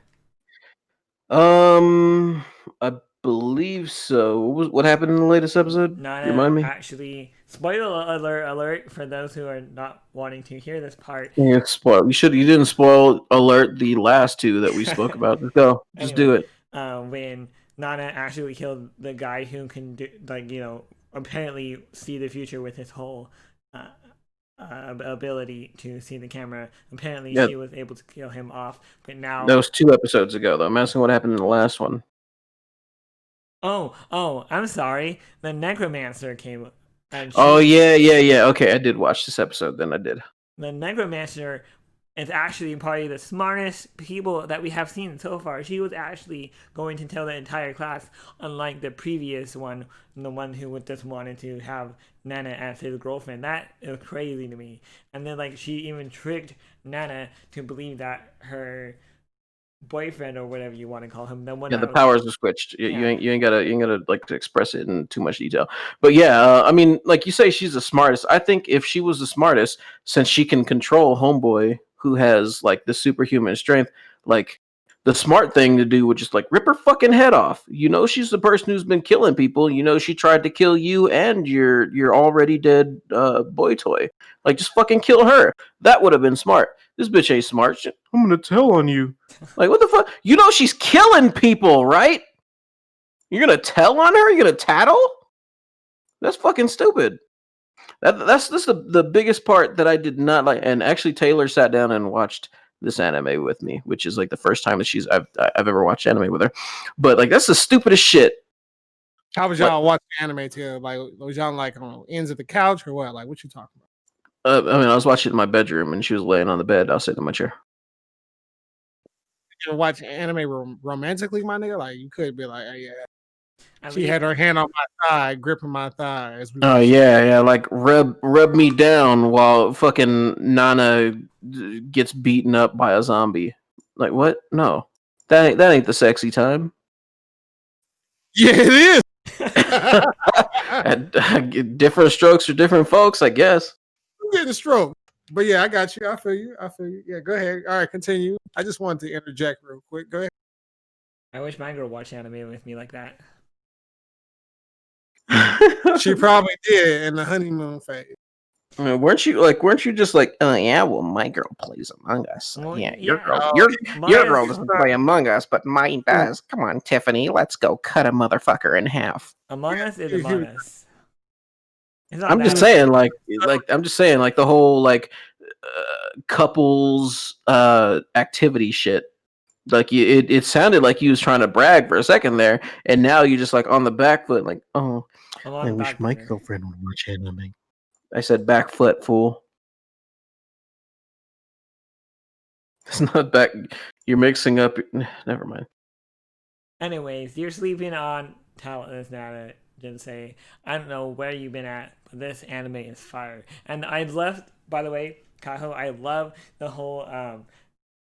Speaker 2: I believe so. What happened in the latest episode?
Speaker 1: Nana
Speaker 2: Remind me.
Speaker 1: actually, spoiler alert for those who are not wanting to hear this part.
Speaker 2: Yeah, spoil. You didn't spoil alert the last two that we spoke about. Just go. Just
Speaker 1: Anyway,
Speaker 2: do it.
Speaker 1: when Nana actually killed the guy who can do, like, apparently see the future with his whole uh, ability to see the camera. Apparently,
Speaker 2: Yeah,
Speaker 1: she was able to kill him off, but now.
Speaker 2: that was 2 episodes ago, though. I'm asking what happened in the last one.
Speaker 1: Oh, I'm sorry. The necromancer came.
Speaker 2: Oh yeah. Okay, I did watch this episode. Then I did.
Speaker 1: The necromancer is actually probably the smartest people that we have seen so far. She was actually going to tell the entire class, unlike the previous one, the one who just wanted to have Nana as his girlfriend. That is crazy to me. And then, like, she even tricked Nana to believe that her boyfriend, or whatever you want to call him, the one
Speaker 2: Yeah, the
Speaker 1: that was,
Speaker 2: powers are switched. You
Speaker 1: yeah.
Speaker 2: ain't gotta like to express it in too much detail. But yeah, I mean, like you say, she's the smartest. I think if she was the smartest, since she can control Homeboy, who has like the superhuman strength, like the smart thing to do would just like rip her fucking head off. You know, she's the person who's been killing people. You know, she tried to kill you and your already dead boy toy. Like, just fucking kill her. That would have been smart. This bitch ain't smart. I'm gonna tell on you. Like, what the fuck? You know she's killing people, right? You're gonna tell on her? You're gonna tattle? That's fucking stupid. That's the biggest part that I did not like. And actually, Taylor sat down and watched this anime with me, which is like the first time that I've ever watched anime with her. But like, that's the stupidest shit.
Speaker 3: How was y'all watching anime together? Like, was y'all like on ends of the couch or what? Like, what you talking about?
Speaker 2: I mean, I was watching it in my bedroom, and she was laying on the bed. I was sitting in my chair.
Speaker 3: You watch anime romantically, my nigga? Like, you could be like, hey, yeah.
Speaker 1: At
Speaker 3: She
Speaker 1: least,
Speaker 3: had her hand on my thigh, gripping my thigh. As we
Speaker 2: Oh yeah, like rub me down while fucking Nana gets beaten up by a zombie. Like, what? No, that ain't the sexy time.
Speaker 3: Yeah, it is.
Speaker 2: Different strokes for different folks, I guess.
Speaker 3: I'm getting a stroke. But yeah, I got you. I feel you. Yeah, go ahead. All right, continue. I just wanted to interject real quick. Go ahead.
Speaker 1: I wish my girl watched anime with me like that.
Speaker 3: She probably did in the honeymoon phase.
Speaker 2: Weren't you just like, oh yeah, well my girl plays Among Us.
Speaker 1: Well,
Speaker 2: yeah,
Speaker 1: yeah.
Speaker 2: your girl doesn't play Among Us, but mine does. Come on, Tiffany, let's go cut a motherfucker in half.
Speaker 1: Among Us is Among Us.
Speaker 2: I'm just saying, like the whole like couples activity shit. Like it sounded like you was trying to brag for a second there, and now you're just like on the back foot, like, oh, I wish my girlfriend would watch anime. I said back foot, fool. It's not back. You're mixing up. Never mind.
Speaker 1: Anyways, you're sleeping on Talentless Nana. Didn't say. I don't know where you've been at, but this anime is fire. And I love, by the way, Kaho. I love the whole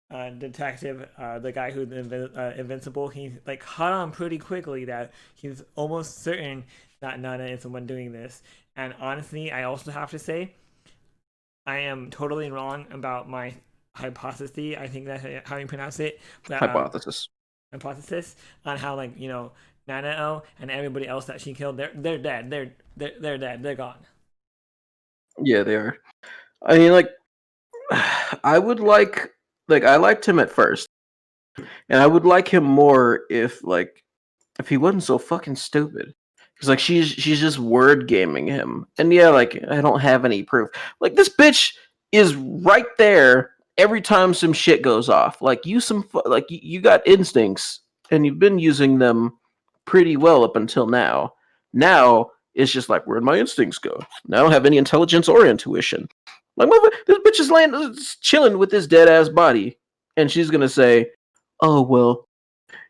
Speaker 1: detective, the guy who's invincible. He like caught on pretty quickly that he's almost certain that Nana is the one doing this. And honestly, I also have to say, I am totally wrong about my hypothesis. I think that's how you pronounce it. But, hypothesis on how, like, Nanao and everybody else that she killed, they're dead. They're dead. They're gone.
Speaker 2: Yeah, they are. I mean, like, I would like I liked him at first, and I would like him more if he wasn't so fucking stupid. Because like she's just word gaming him, and yeah, like I don't have any proof. Like this bitch is right there every time some shit goes off. Like you got instincts, and you've been using them pretty well up until now. Now it's just like, where'd my instincts go? Now I don't have any intelligence or intuition. Like, this bitch is laying, chilling with this dead ass body, and she's gonna say, "Oh well,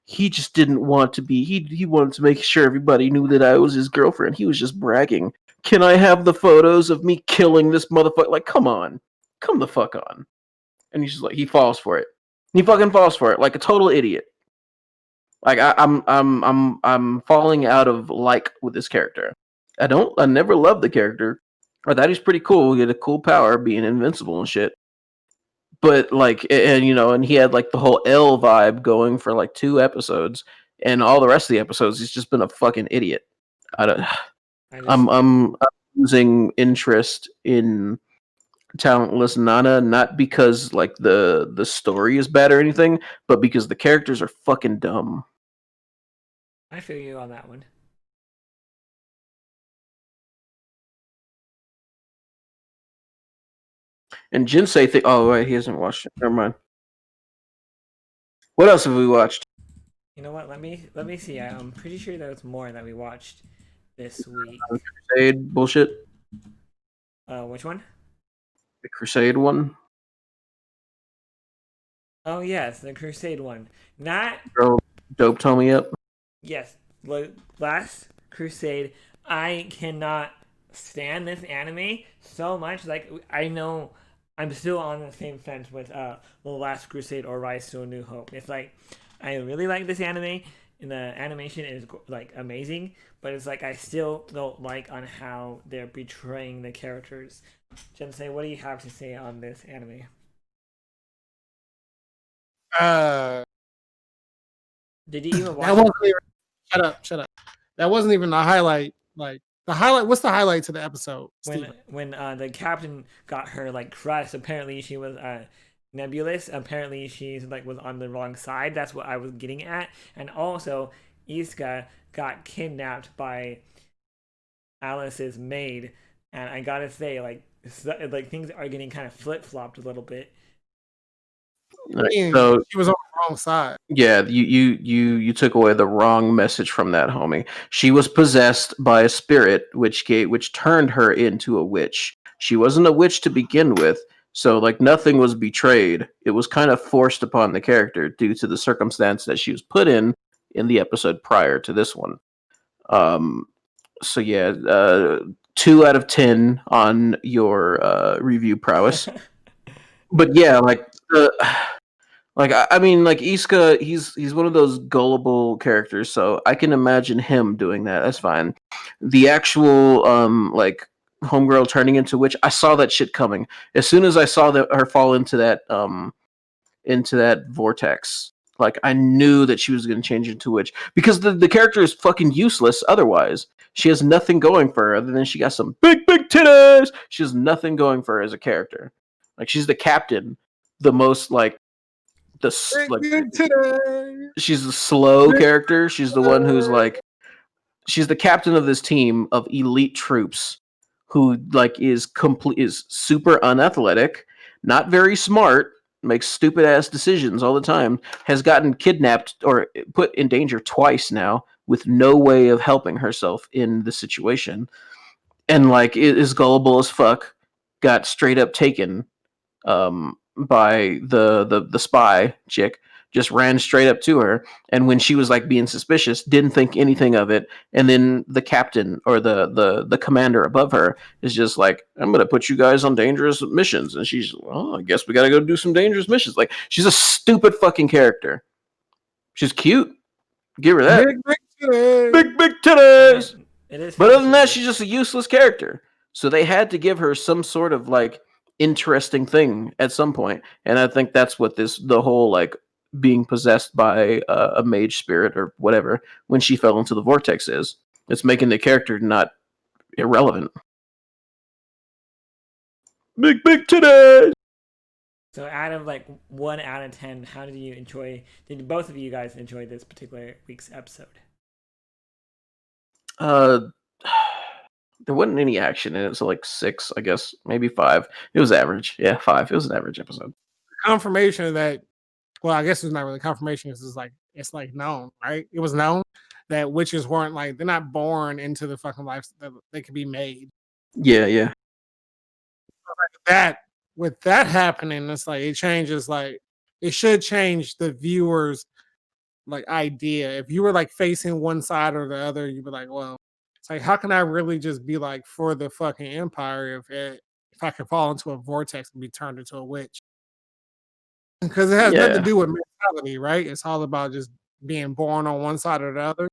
Speaker 2: he just didn't want to be. He wanted to make sure everybody knew that I was his girlfriend. He was just bragging. Can I have the photos of me killing this motherfucker? Like, come on, come the fuck on." And he's just like, he falls for it. He fucking falls for it like a total idiot. Like I'm falling out of like with this character. I never loved the character. I thought he's pretty cool. He had a cool power, being invincible and shit. but like, and and he had like the whole L vibe going for like 2 episodes, and all the rest of the episodes, he's just been a fucking idiot. I don't. I'm losing interest in talentless Nana, not because like the story is bad or anything, but because the characters are fucking dumb.
Speaker 1: I feel you on that one.
Speaker 2: And Jinsei think, oh wait, he hasn't watched it. Never mind. What else have we watched?
Speaker 1: You know what? Let me see. I'm pretty sure there was more that we watched this week.
Speaker 2: Crusade bullshit.
Speaker 1: Which one?
Speaker 2: The Crusade one.
Speaker 1: Oh yes, the Crusade one. Not
Speaker 2: Girl, dope told me up.
Speaker 1: yes. Last Crusade. I cannot stand this anime so much. Like I know I'm still on the same fence with the Last Crusade or Rise to a New Hope. It's like I really like this anime, and the animation is like amazing, but it's like I still don't like on how they're portraying the characters. Jensei, what do you have to say on this anime? Did you even watch?
Speaker 3: That wasn't even, shut up. That wasn't even the highlight. Like the highlight. What's the highlight to the episode?
Speaker 1: When the captain got her like crushed? Apparently she was nebulous. Apparently she's like was on the wrong side. That's what I was getting at. And also, Iska got kidnapped by Alice's maid. And I gotta say, like things are getting kind of flip flopped a little bit.
Speaker 2: So
Speaker 3: she was on the wrong side.
Speaker 2: Yeah, you took away the wrong message from that, homie. She was possessed by a spirit, which turned her into a witch. She wasn't a witch to begin with, so like nothing was betrayed. It was kind of forced upon the character due to the circumstance that she was put in the episode prior to this one. So yeah, 2 out of 10 on your review prowess. But yeah, like I mean, like Iska, he's one of those gullible characters, so I can imagine him doing that. That's fine. The actual like homegirl turning into witch, I saw that shit coming. As soon as I saw her fall into that vortex, like I knew that she was going to change into witch because the character is fucking useless. Otherwise, she has nothing going for her other than she got some big titties. She has nothing going for her as a character. Like she's the captain, the most like she's the slow character. She's the one who's like she's the captain of this team of elite troops who like is super unathletic, not very smart, makes stupid ass decisions all the time, has gotten kidnapped or put in danger twice now with no way of helping herself in the situation, and like is gullible as fuck, got straight up taken by the spy chick, just ran straight up to her, and when she was like being suspicious didn't think anything of it, and then the captain or the commander above her is just like, I'm gonna put you guys on dangerous missions, and she's, well, I guess we gotta go do some dangerous missions. Like she's a stupid fucking character. She's cute, give her that. Big titties.
Speaker 1: It is,
Speaker 2: but other than that, she's just a useless character, so they had to give her some sort of like interesting thing at some point, and I think that's what the whole like being possessed by a mage spirit or whatever when she fell into the vortex is. It's making the character not irrelevant. Big today.
Speaker 1: So out of like 1 out of 10, how did both of you guys enjoy this particular week's episode?
Speaker 2: There wasn't any action in it, so like 6, I guess, maybe 5. It was average. Yeah, 5. It was an average episode.
Speaker 3: Confirmation that, well, I guess it's not really confirmation. It's like known, right? It was known that witches weren't like, they're not born into the fucking life that they could be made.
Speaker 2: Yeah.
Speaker 3: Like that, with that happening, it's like it changes. Like it should change the viewers' like idea. If you were like facing one side or the other, you'd be like, well, it's like, how can I really just be like for the fucking empire if I could fall into a vortex and be turned into a witch? Because it has nothing to do with mentality, right? It's all about just being born on one side or the other.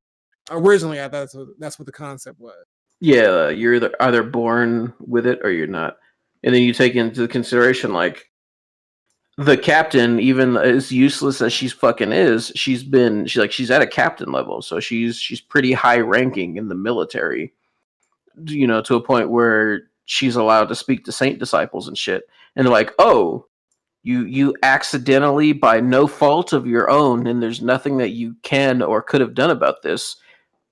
Speaker 3: Originally, I thought that's what the concept was.
Speaker 2: Yeah, you're either born with it or you're not, and then you take into consideration like the captain, even as useless as she's fucking is, she's at a captain level, so she's pretty high ranking in the military. You know, to a point where she's allowed to speak to saint disciples and shit. And they're like, oh, you accidentally, by no fault of your own, and there's nothing that you can or could have done about this,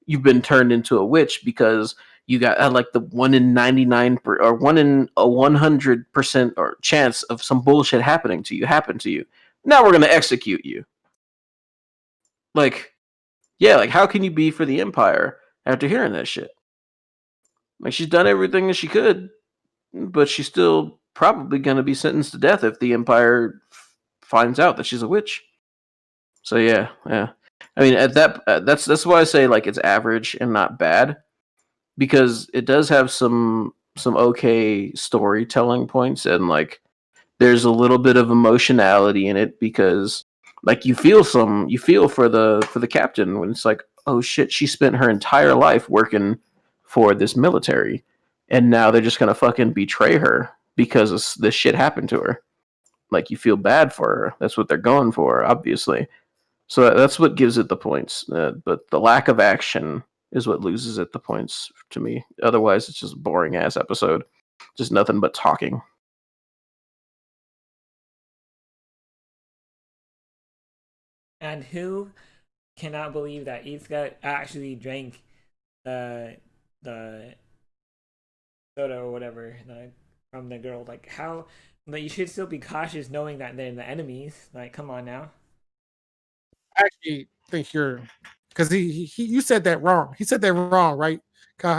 Speaker 2: you've been turned into a witch because you got like the 1 in 99 or 1 in a 100% or chance of some bullshit happening to you happen to you. Now we're gonna execute you. Like, yeah, like how can you be for the Empire after hearing that shit? Like she's done everything that she could, but she's still probably gonna be sentenced to death if the Empire finds out that she's a witch. So yeah. I mean, at that's why I say like it's average and not bad, because it does have some okay storytelling points, and like there's a little bit of emotionality in it, because like you feel for the captain when it's like, oh shit, she spent her entire life working for this military, and now they're just gonna fucking betray her because this shit happened to her. Like you feel bad for her. That's what they're going for, obviously. So that's what gives it the points. But the lack of action is what loses it the points to me. Otherwise, it's just a boring ass episode. Just nothing but talking.
Speaker 1: And who cannot believe that Izuka actually drank the soda or whatever from the girl? Like how? But you should still be cautious knowing that they're the enemies. Like, come on now.
Speaker 3: I actually think you're, because he you said that wrong. He said that wrong, right? Kaho?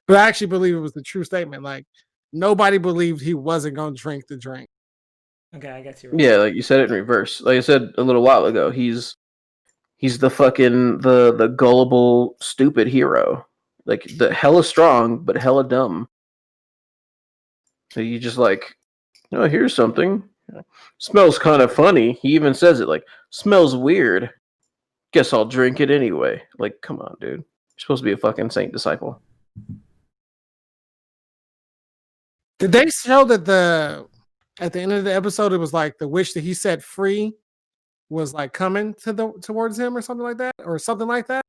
Speaker 3: But I actually believe it was the true statement. Like nobody believed he wasn't gonna drink the drink.
Speaker 1: Okay, I guess you're right.
Speaker 2: Yeah, like you said it in reverse. Like I said a little while ago, he's the fucking the gullible stupid hero. Like the hella strong but hella dumb. So you just like, oh, here's something. Smells kind of funny. He even says it like, smells weird. Guess I'll drink it anyway. Like, come on, dude. You're supposed to be a fucking saint disciple.
Speaker 3: Did they show that at the end of the episode it was like the witch that he set free was like coming towards him or something like that? Or something like that?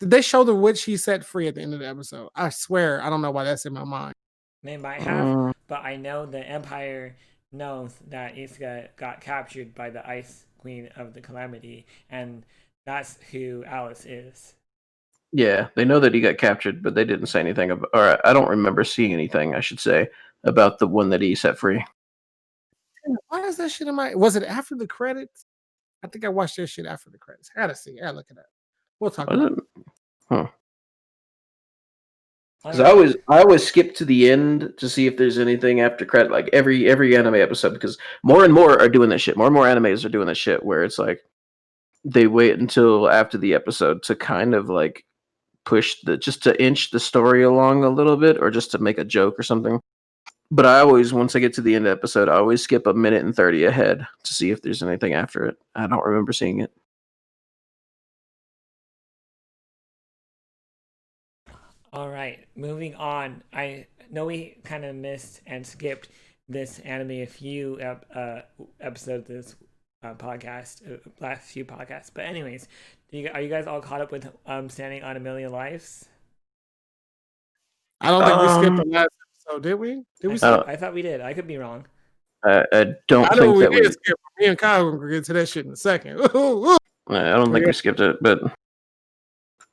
Speaker 3: Did they show the witch he set free at the end of the episode? I swear, I don't know why that's in my mind.
Speaker 1: They might have, but I know the Empire knows that Izuka got captured by the Ice Queen of the Calamity, and that's who Alice is.
Speaker 2: Yeah, they know that he got captured, but they didn't say anything about. Or I don't remember seeing anything, I should say, about the one that he set free.
Speaker 3: Why is that shit in my? Was it after the credits? I think I watched that shit after the credits. I gotta see. I gotta look at that. We'll talk about it.
Speaker 2: Huh. Because I always skip to the end to see if there's anything after credit, like every anime episode, because more and more are doing that shit. More and more animes are doing that shit where it's like they wait until after the episode to kind of like push just to inch the story along a little bit, or just to make a joke or something. But I always, once I get to the end of the episode, I always skip a minute and 30 ahead to see if there's anything after it. I don't remember seeing it.
Speaker 1: All right, moving on. I know we kind of missed and skipped this anime a few episodes of this podcast, last few podcasts. But anyways, are you guys all caught up with Standing on a Million Lives?
Speaker 3: I don't think we skipped the last episode, did we? Did we skip?
Speaker 1: I thought we did. I could be wrong.
Speaker 2: I don't
Speaker 3: I know
Speaker 2: think
Speaker 3: we
Speaker 2: that
Speaker 3: did skip. Me and Kyle are gonna get to that shit in a second.
Speaker 2: I don't think we skipped it, but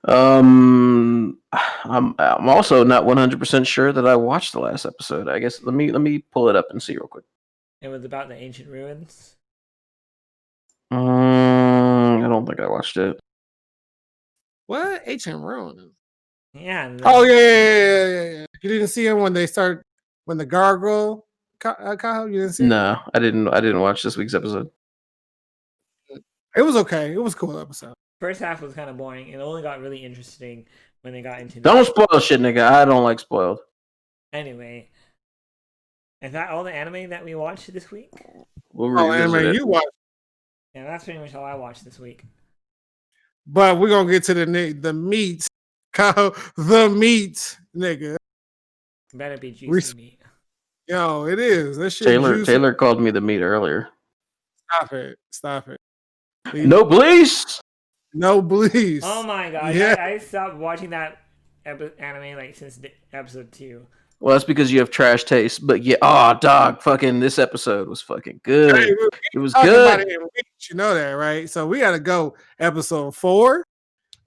Speaker 2: I'm also not 100% sure that I watched the last episode. I guess let me pull it up and see real quick.
Speaker 1: It was about the ancient ruins.
Speaker 2: I don't think I watched it.
Speaker 3: What? Ancient ruins?
Speaker 1: Yeah.
Speaker 3: Oh yeah. You didn't see him when the gargoyle. Kaho, you didn't see?
Speaker 2: No, I didn't watch this week's episode.
Speaker 3: It was okay. It was a cool episode.
Speaker 1: First half was kind of boring. It only got really interesting when they got into.
Speaker 2: Don't spoil shit, nigga. I don't like spoiled.
Speaker 1: Anyway, is that all the anime that we watched this week?
Speaker 2: We'll
Speaker 3: anime you watched.
Speaker 1: Yeah, that's pretty much all I watched this week.
Speaker 3: But we're gonna get to the meat, Kyle, the meat, nigga.
Speaker 1: Better be juicy meat.
Speaker 3: Yo, it is. That shit.
Speaker 2: Taylor called me the meat earlier.
Speaker 3: Stop it.
Speaker 2: No, please.
Speaker 3: No, please.
Speaker 1: Oh my god,
Speaker 3: Yeah.
Speaker 1: I stopped watching that anime like since episode 2.
Speaker 2: Well, that's because you have trash taste. But yeah, dog, fucking this episode was fucking
Speaker 3: Hey,
Speaker 2: good.
Speaker 3: we're
Speaker 2: It was
Speaker 3: talking about it
Speaker 2: good.
Speaker 3: in weeks, you know that, right? So we got to go episode 4.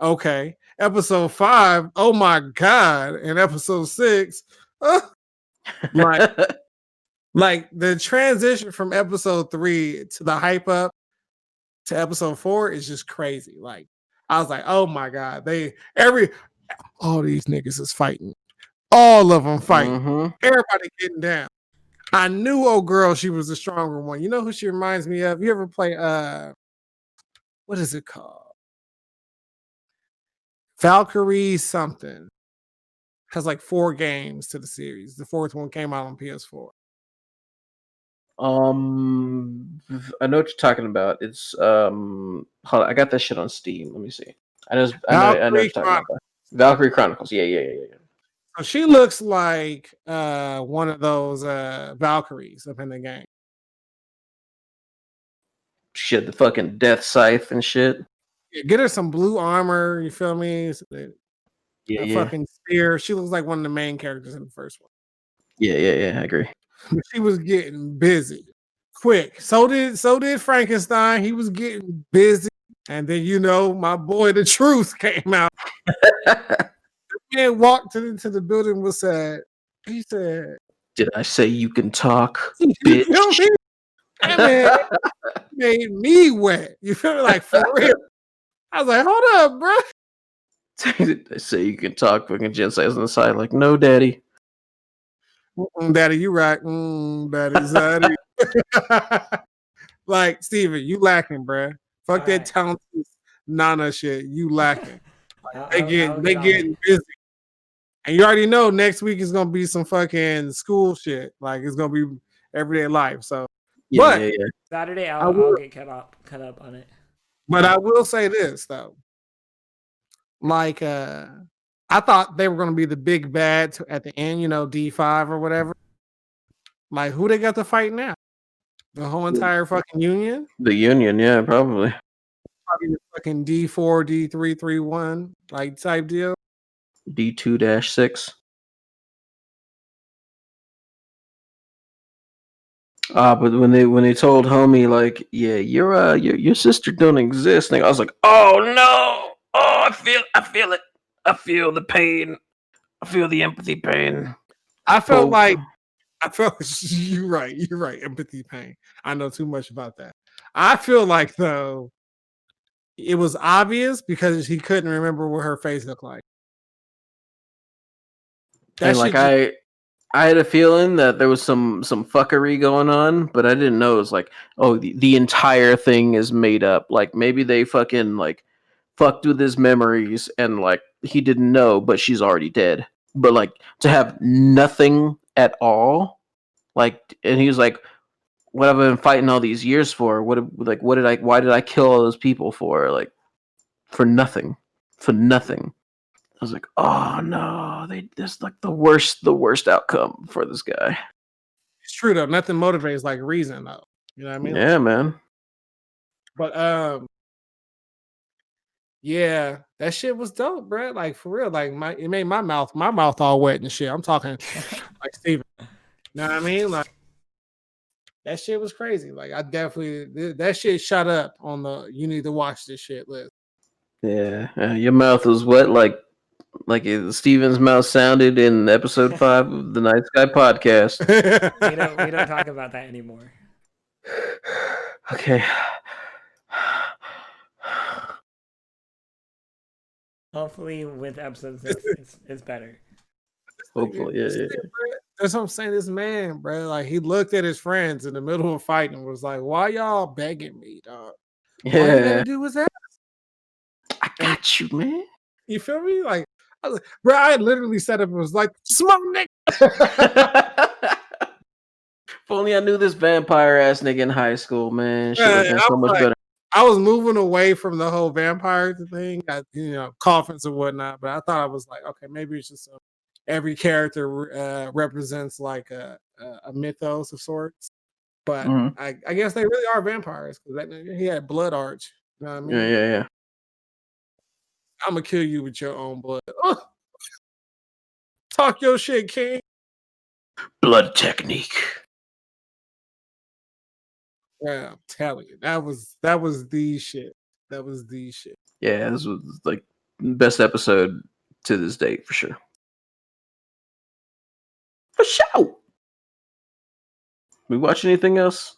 Speaker 3: Okay. Episode 5. Oh my god. And episode 6. Like, like the transition from episode 3 to the hype up to episode 4 is just crazy. Like, I was like, oh my god, all these niggas is fighting. All of them fighting.
Speaker 2: Mm-hmm.
Speaker 3: Everybody getting down. I knew old girl, she was the stronger one. You know who she reminds me of? You ever play what is it called? Valkyrie something. Has like 4 games to the series. The 4th one came out on PS4.
Speaker 2: I know what you're talking about. It's hold on, I got that shit on Steam. Let me see. I know what you're talking about. Valkyrie Chronicles. Yeah.
Speaker 3: So she looks like one of those Valkyries up in the game.
Speaker 2: Shit, the fucking death scythe and shit.
Speaker 3: Yeah, get her some blue armor, you feel me?
Speaker 2: Yeah.
Speaker 3: Fucking spear. She looks like one of the main characters in the first one.
Speaker 2: Yeah, I agree.
Speaker 3: She was getting busy quick. So did Frankenstein. He was getting busy. And then my boy the truth came out. The man walked into the building was said, he said,
Speaker 2: "Did I say you can talk,
Speaker 3: you
Speaker 2: bitch?"
Speaker 3: feel me? That man made me wet. You feel me? Like for real. I was like, hold up, bro.
Speaker 2: Did I say you can talk? Fucking Jen says on the side, like, "No, daddy."
Speaker 3: Daddy, you right. Daddy. Like, Steven, you lacking, bruh. Fuck that talented Nana shit. You lacking. They getting busy. And you already know next week is gonna be some fucking school shit. Like it's gonna be everyday life. So
Speaker 2: Yeah.
Speaker 1: Saturday I'll get cut up on it.
Speaker 3: But I will say this though. Like I thought they were gonna be the big bad at the end, D5 or whatever. Like who they got to fight now? The whole entire fucking union?
Speaker 2: The union, yeah, probably.
Speaker 3: Probably the fucking D4, D331, like type deal.
Speaker 2: D2-6. But when they told homie like, yeah, your sister don't exist, and I was like, oh no, I feel it, I feel the pain, I feel the empathy pain.
Speaker 3: I felt you're right, empathy pain. I know too much about that. I feel like though it was obvious because he couldn't remember what her face looked like.
Speaker 2: And like I had a feeling that there was some fuckery going on, but I didn't know it was like, oh, the entire thing is made up. Like maybe they fucking like fucked with his memories and like he didn't know, but she's already dead. But like to have nothing at all, like, and he was like, what have I been fighting all these years for? Why did I kill all those people for? Like for nothing. I was like, oh no, that's like the worst outcome for this guy.
Speaker 3: It's true though. Nothing motivates like reason though. You know what I mean?
Speaker 2: Yeah, man.
Speaker 3: But yeah, that shit was dope, bro. Like for real. Like it made my mouth all wet and shit. I'm talking like Steven. You know what I mean? Like that shit was crazy. Like I definitely that shit shot up on the you need to watch this shit list.
Speaker 2: Yeah, your mouth was wet like Steven's mouth sounded in episode 5 of the Night Sky podcast.
Speaker 1: we don't talk about that anymore.
Speaker 2: Okay.
Speaker 1: Hopefully with episodes it's better.
Speaker 2: Hopefully, yeah.
Speaker 3: That's what I'm saying. This man, bro, like he looked at his friends in the middle of fighting and was like, "Why y'all begging me, dog?
Speaker 2: Yeah.
Speaker 3: All you gotta do is ask."
Speaker 2: I got you, man.
Speaker 3: You feel me? Like, bro, I literally said it was like, "Smoke, nigga."
Speaker 2: If only I knew this vampire ass nigga in high school, man. Shit would have been so much better.
Speaker 3: I was moving away from the whole vampire thing, coffins and whatnot. But I thought I was like, okay, maybe it's just every character represents like a mythos of sorts. But I guess they really are vampires because he had blood arch. You know what I mean?
Speaker 2: Yeah.
Speaker 3: I'm gonna kill you with your own blood. Talk your shit, King.
Speaker 2: Blood technique.
Speaker 3: Yeah, I'm telling you, that was the shit. That was the shit.
Speaker 2: Yeah, this was like best episode to this date for sure. For sure. We watch anything else?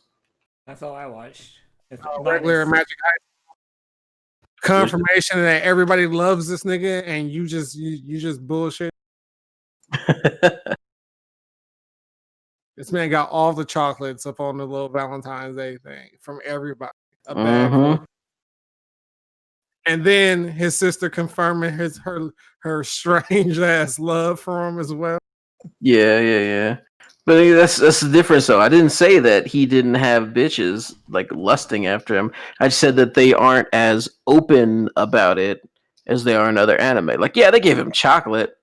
Speaker 1: That's all I watched.
Speaker 3: Regular Magic High. Confirmation that everybody loves this nigga and you just bullshit. This man got all the chocolates up on the little Valentine's Day thing from everybody. A bag full. And then his sister confirming her strange ass love for him as well.
Speaker 2: Yeah. But that's the difference, though. I didn't say that he didn't have bitches like lusting after him. I just said that they aren't as open about it as they are in other anime. Like, yeah, they gave him chocolate,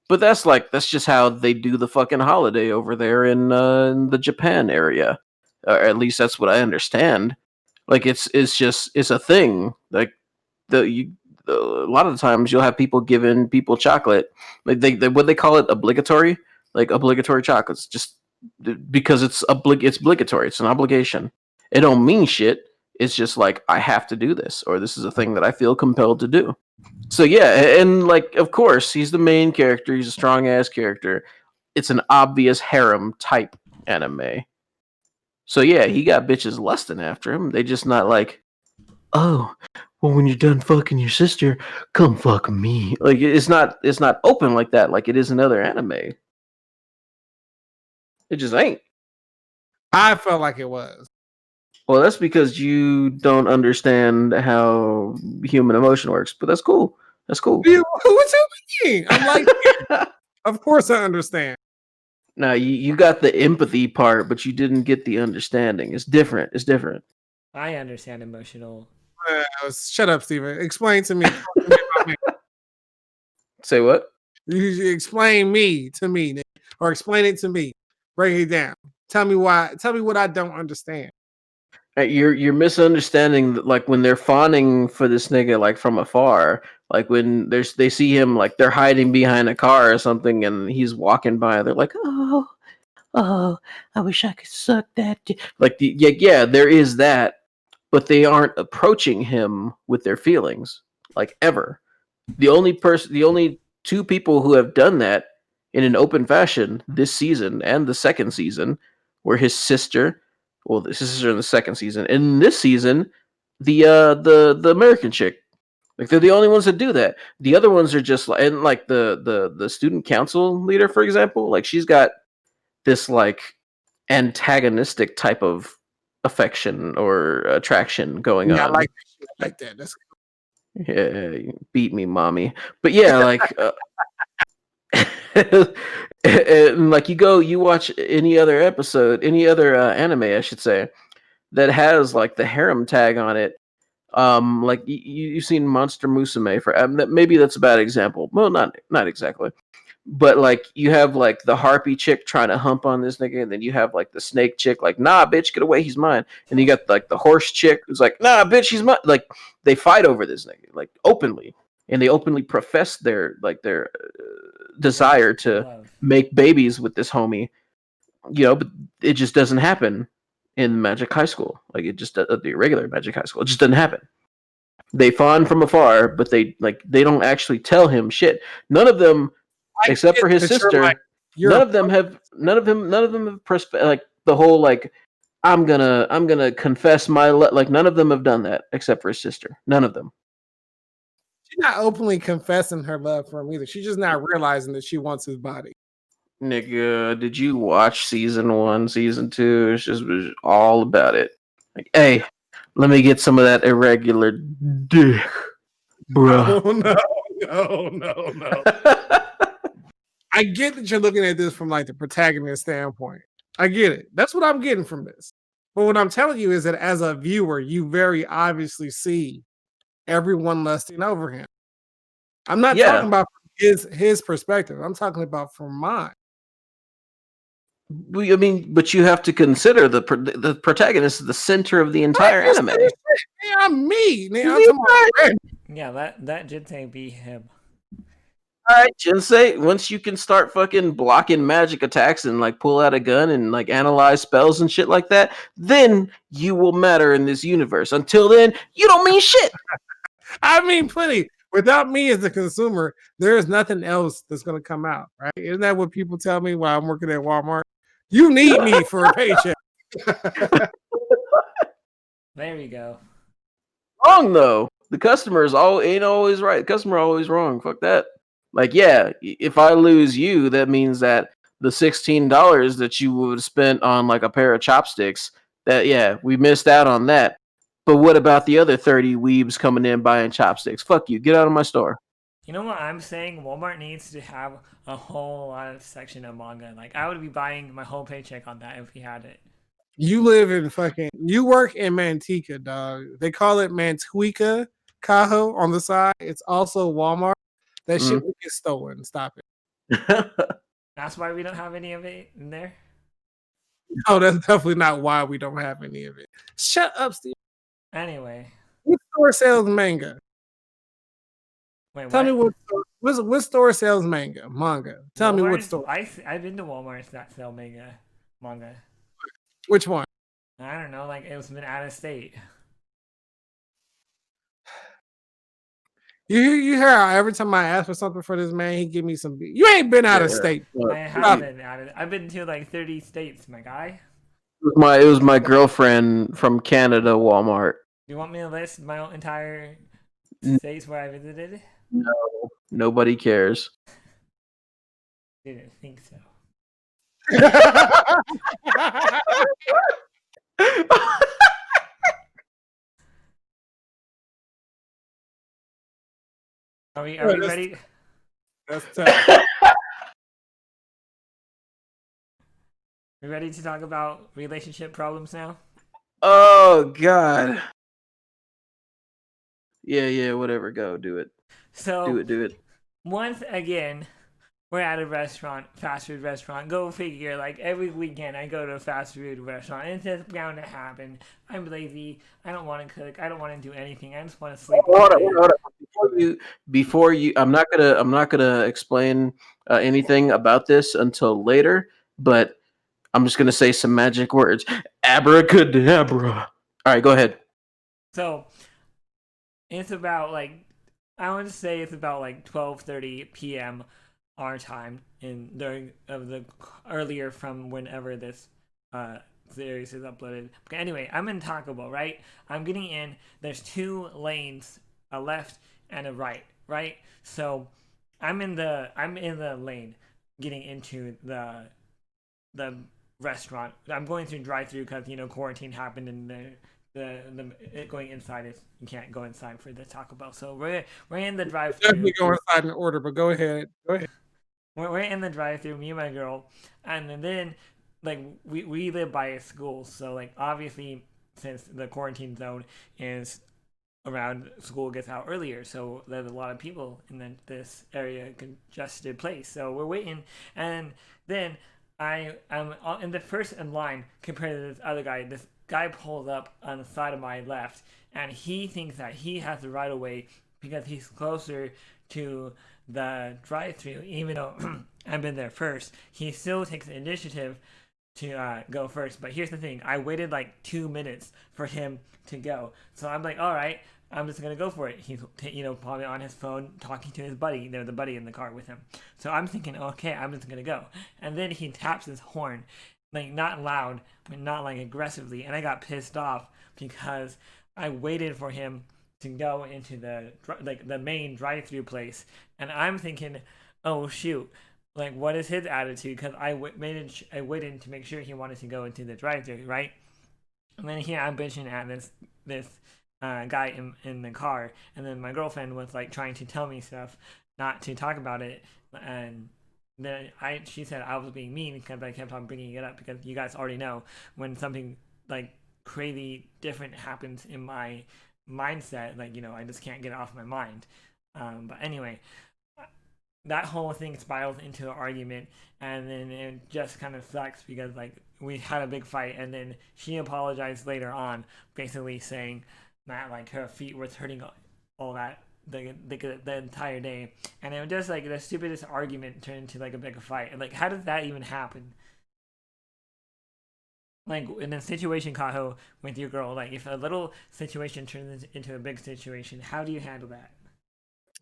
Speaker 2: but that's just how they do the fucking holiday over there in the Japan area. Or at least that's what I understand. Like, it's a thing. Like a lot of the times you'll have people giving people chocolate. Like they what they call it, obligatory. Like obligatory chocolates, just because it's obligatory. It's an obligation. It don't mean shit. It's just like I have to do this, or this is a thing that I feel compelled to do. So yeah, and like of course he's the main character. He's a strong ass character. It's an obvious harem type anime. So yeah, he got bitches lusting after him. They just not like, oh, well, when you're done fucking your sister, come fuck me. Like it's not open like that. Like it is another anime. It just ain't.
Speaker 3: I felt like it was.
Speaker 2: Well, that's because you don't understand how human emotion works. But that's cool. That's cool.
Speaker 3: What's happening? I'm like, of course I understand.
Speaker 2: Now you got the empathy part, but you didn't get the understanding. It's different. It's different.
Speaker 1: I understand emotional.
Speaker 3: Shut up, Steven. Explain to me.
Speaker 2: Say what?
Speaker 3: You explain me to me, or explain it to me. Break it down. Tell me why. Tell me what I don't understand.
Speaker 2: You're misunderstanding. Like when they're fawning for this nigga, like from afar. Like when they see him, like they're hiding behind a car or something, and he's walking by. They're like, oh, I wish I could suck that. Like yeah, there is that, but they aren't approaching him with their feelings, like ever. The only two people who have done that in an open fashion this season and the second season were his sister. Well, his sister in the second season, and in this season, the American chick. Like they're the only ones that do that. The other ones are just like, and like the student council leader, for example, like she's got this like antagonistic type of affection or attraction going on.
Speaker 3: I like that. That's
Speaker 2: cool. Yeah, beat me, mommy. But yeah, like, and like you watch any other episode, any other anime, I should say, that has like the harem tag on it. Like you've seen Monster Musume for maybe that's a bad example. Well, not exactly. But like you have like the harpy chick trying to hump on this nigga, and then you have like the snake chick like, nah, bitch, get away, he's mine. And you got like the horse chick who's like, nah, bitch, he's mine. Like they fight over this nigga like openly, and they openly profess their desire to make babies with this homie. You know, but it just doesn't happen in Magic High School. Like it just the regular Magic High School, it just doesn't happen. They fawn from afar, but they don't actually tell him shit. None of them. Except for his sister, like, none of them have like the whole like I'm gonna confess my like none of them have done that except for his sister. None of them.
Speaker 3: She's not openly confessing her love for him either. She's just not realizing that she wants his body.
Speaker 2: Nigga, did you watch season 1, season 2? It's just was all about it. Like, hey, let me get some of that irregular dick, bro.
Speaker 3: No. I get that you're looking at this from like the protagonist standpoint. I get it. That's what I'm getting from this. But what I'm telling you is that as a viewer, you very obviously see everyone lusting over him. I'm not talking about his perspective. I'm talking about from mine.
Speaker 2: I mean, but you have to consider the protagonist is the center of the entire anime.
Speaker 3: Yeah, I'm me. Now I'm talking about
Speaker 1: Yeah, that Jinsei be him.
Speaker 2: All right, Jinsei, once you can start fucking blocking magic attacks and like pull out a gun and like analyze spells and shit like that, then you will matter in this universe. Until then, you don't mean shit.
Speaker 3: I mean, plenty. Without me as a consumer, there is nothing else that's going to come out, right? Isn't that what people tell me while I'm working at Walmart? You need me for a paycheck.
Speaker 1: There we go.
Speaker 2: Wrong though. The customer is all ain't always right. The customer always wrong. Fuck that. Like, yeah, if I lose you, that means that the $16 that you would have spent on like a pair of chopsticks, that yeah, we missed out on that. But what about the other 30 weebs coming in buying chopsticks? Fuck you. Get out of my store.
Speaker 1: You know what I'm saying? Walmart needs to have a whole lot of section of manga. Like I would be buying my whole paycheck on that if we had it.
Speaker 3: You live in you work in Manteca, dog. They call it Manteca, Kaho on the side. It's also Walmart. That shit will get stolen. Stop it.
Speaker 1: That's why we don't have any of it in there.
Speaker 3: No, that's definitely not why we don't have any of it. Shut up, Steve.
Speaker 1: Anyway.
Speaker 3: What store sells manga?
Speaker 1: Wait,
Speaker 3: Tell me
Speaker 1: what?
Speaker 3: What store sells manga? Tell me what store.
Speaker 1: I've been to Walmart's that sell manga.
Speaker 3: Which one?
Speaker 1: I don't know. Like it's been out of state.
Speaker 3: You hear how every time I ask for something for this man, he give me some. You ain't been out of state.
Speaker 1: I haven't been out of. I've been to like 30 states, my guy.
Speaker 2: It was my girlfriend from Canada Walmart.
Speaker 1: Do you want me to list my entire states where I visited?
Speaker 2: No, nobody cares.
Speaker 1: Didn't think so. Are we ready?
Speaker 3: That's tough.
Speaker 1: We ready to talk about relationship problems now?
Speaker 2: Oh God. Yeah, whatever. Go do it.
Speaker 1: So
Speaker 2: do it.
Speaker 1: Once again, we're at a restaurant, fast food restaurant. Go figure. Like every weekend, I go to a fast food restaurant, and it's just bound to happen. I'm lazy. I don't want to cook. I don't want to do anything. I just want to sleep.
Speaker 2: Hold on. Before you, I'm not gonna explain anything about this until later. But I'm just gonna say some magic words. Abracadabra. All right, go ahead.
Speaker 1: So it's about like I want to say it's about like 12:30 p.m. our time in during of the earlier from whenever this series is uploaded. But anyway, I'm in Taco Bell, right? I'm getting in. There's two lanes, a left and a right, right? So I'm in the lane getting into the restaurant. I'm going through drive-through because quarantine happened and going inside is you can't go inside for the Taco Bell. So we're in the drive-through.
Speaker 3: Definitely go inside in order, but go ahead.
Speaker 1: We're in the drive-through, me and my girl, and then like we live by a school, so like obviously since the quarantine zone is around, school gets out earlier, so there's a lot of people in this area, congested place. So we're waiting, and then I'm in the first in line compared to this other guy. This guy pulls up on the side of my left, and he thinks that he has the right of way because he's closer to the drive-through. Even though I've been there first, he still takes the initiative to go first. But here's the thing: I waited like 2 minutes for him to go, so I'm like, all right, I'm just gonna go for it. He's probably on his phone talking to his buddy. There's a buddy in the car with him, so I'm thinking, okay, I'm just gonna go. And then he taps his horn, like not loud, but not like aggressively, and I got pissed off because I waited for him to go into the main drive-through place, and I'm thinking, oh shoot, like what is his attitude? Because I waited to make sure he wanted to go into the drive-through, right? And then here I'm bitching at this guy in the car, and then my girlfriend was like trying to tell me stuff, not to talk about it, and then she said I was being mean because I kept on bringing it up because you guys already know when something like crazy different happens in my mindset, like I just can't get it off my mind. But anyway, that whole thing spirals into an argument, and then it just kind of sucks because like we had a big fight, and then she apologized later on, basically saying that like her feet was hurting all that the entire day, and it was just like the stupidest argument turned into like a big fight. And like, how does that even happen? Like in a situation, Kaho, with your girl, like if a little situation turns into a big situation, how do you handle that?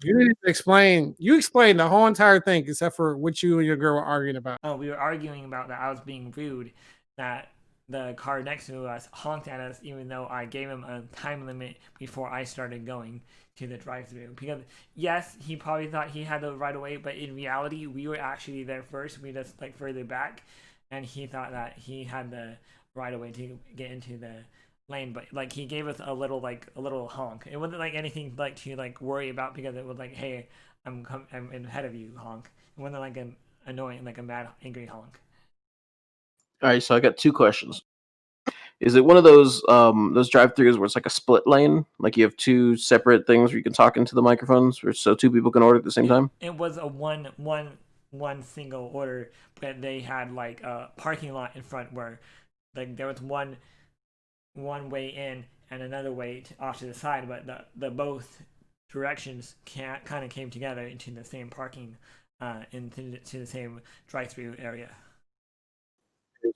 Speaker 3: You need to explain. You explained the whole entire thing except for what you and your girl were arguing about.
Speaker 1: Oh, we were arguing about that I was being rude, that the car next to us honked at us even though I gave him a time limit before I started going to the drive-through. Because yes, he probably thought he had the right of way, but in reality, we were actually there first. We just like further back, and he thought that he had the right of way to get into the lane. But like he gave us a little honk. It wasn't like anything like to like worry about because it was like, hey, I'm ahead of you, honk. It wasn't like an annoying, like a mad, angry honk.
Speaker 2: All right, so I got two questions. Is it one of those drive-throughs where it's like a split lane, like you have two separate things where you can talk into the microphones, so two people can order at the same time?
Speaker 1: It was a one single order, but they had like a parking lot in front where like there was one way in and another way off to the side, but the both directions kind of came together into the same parking, into the same drive-through area.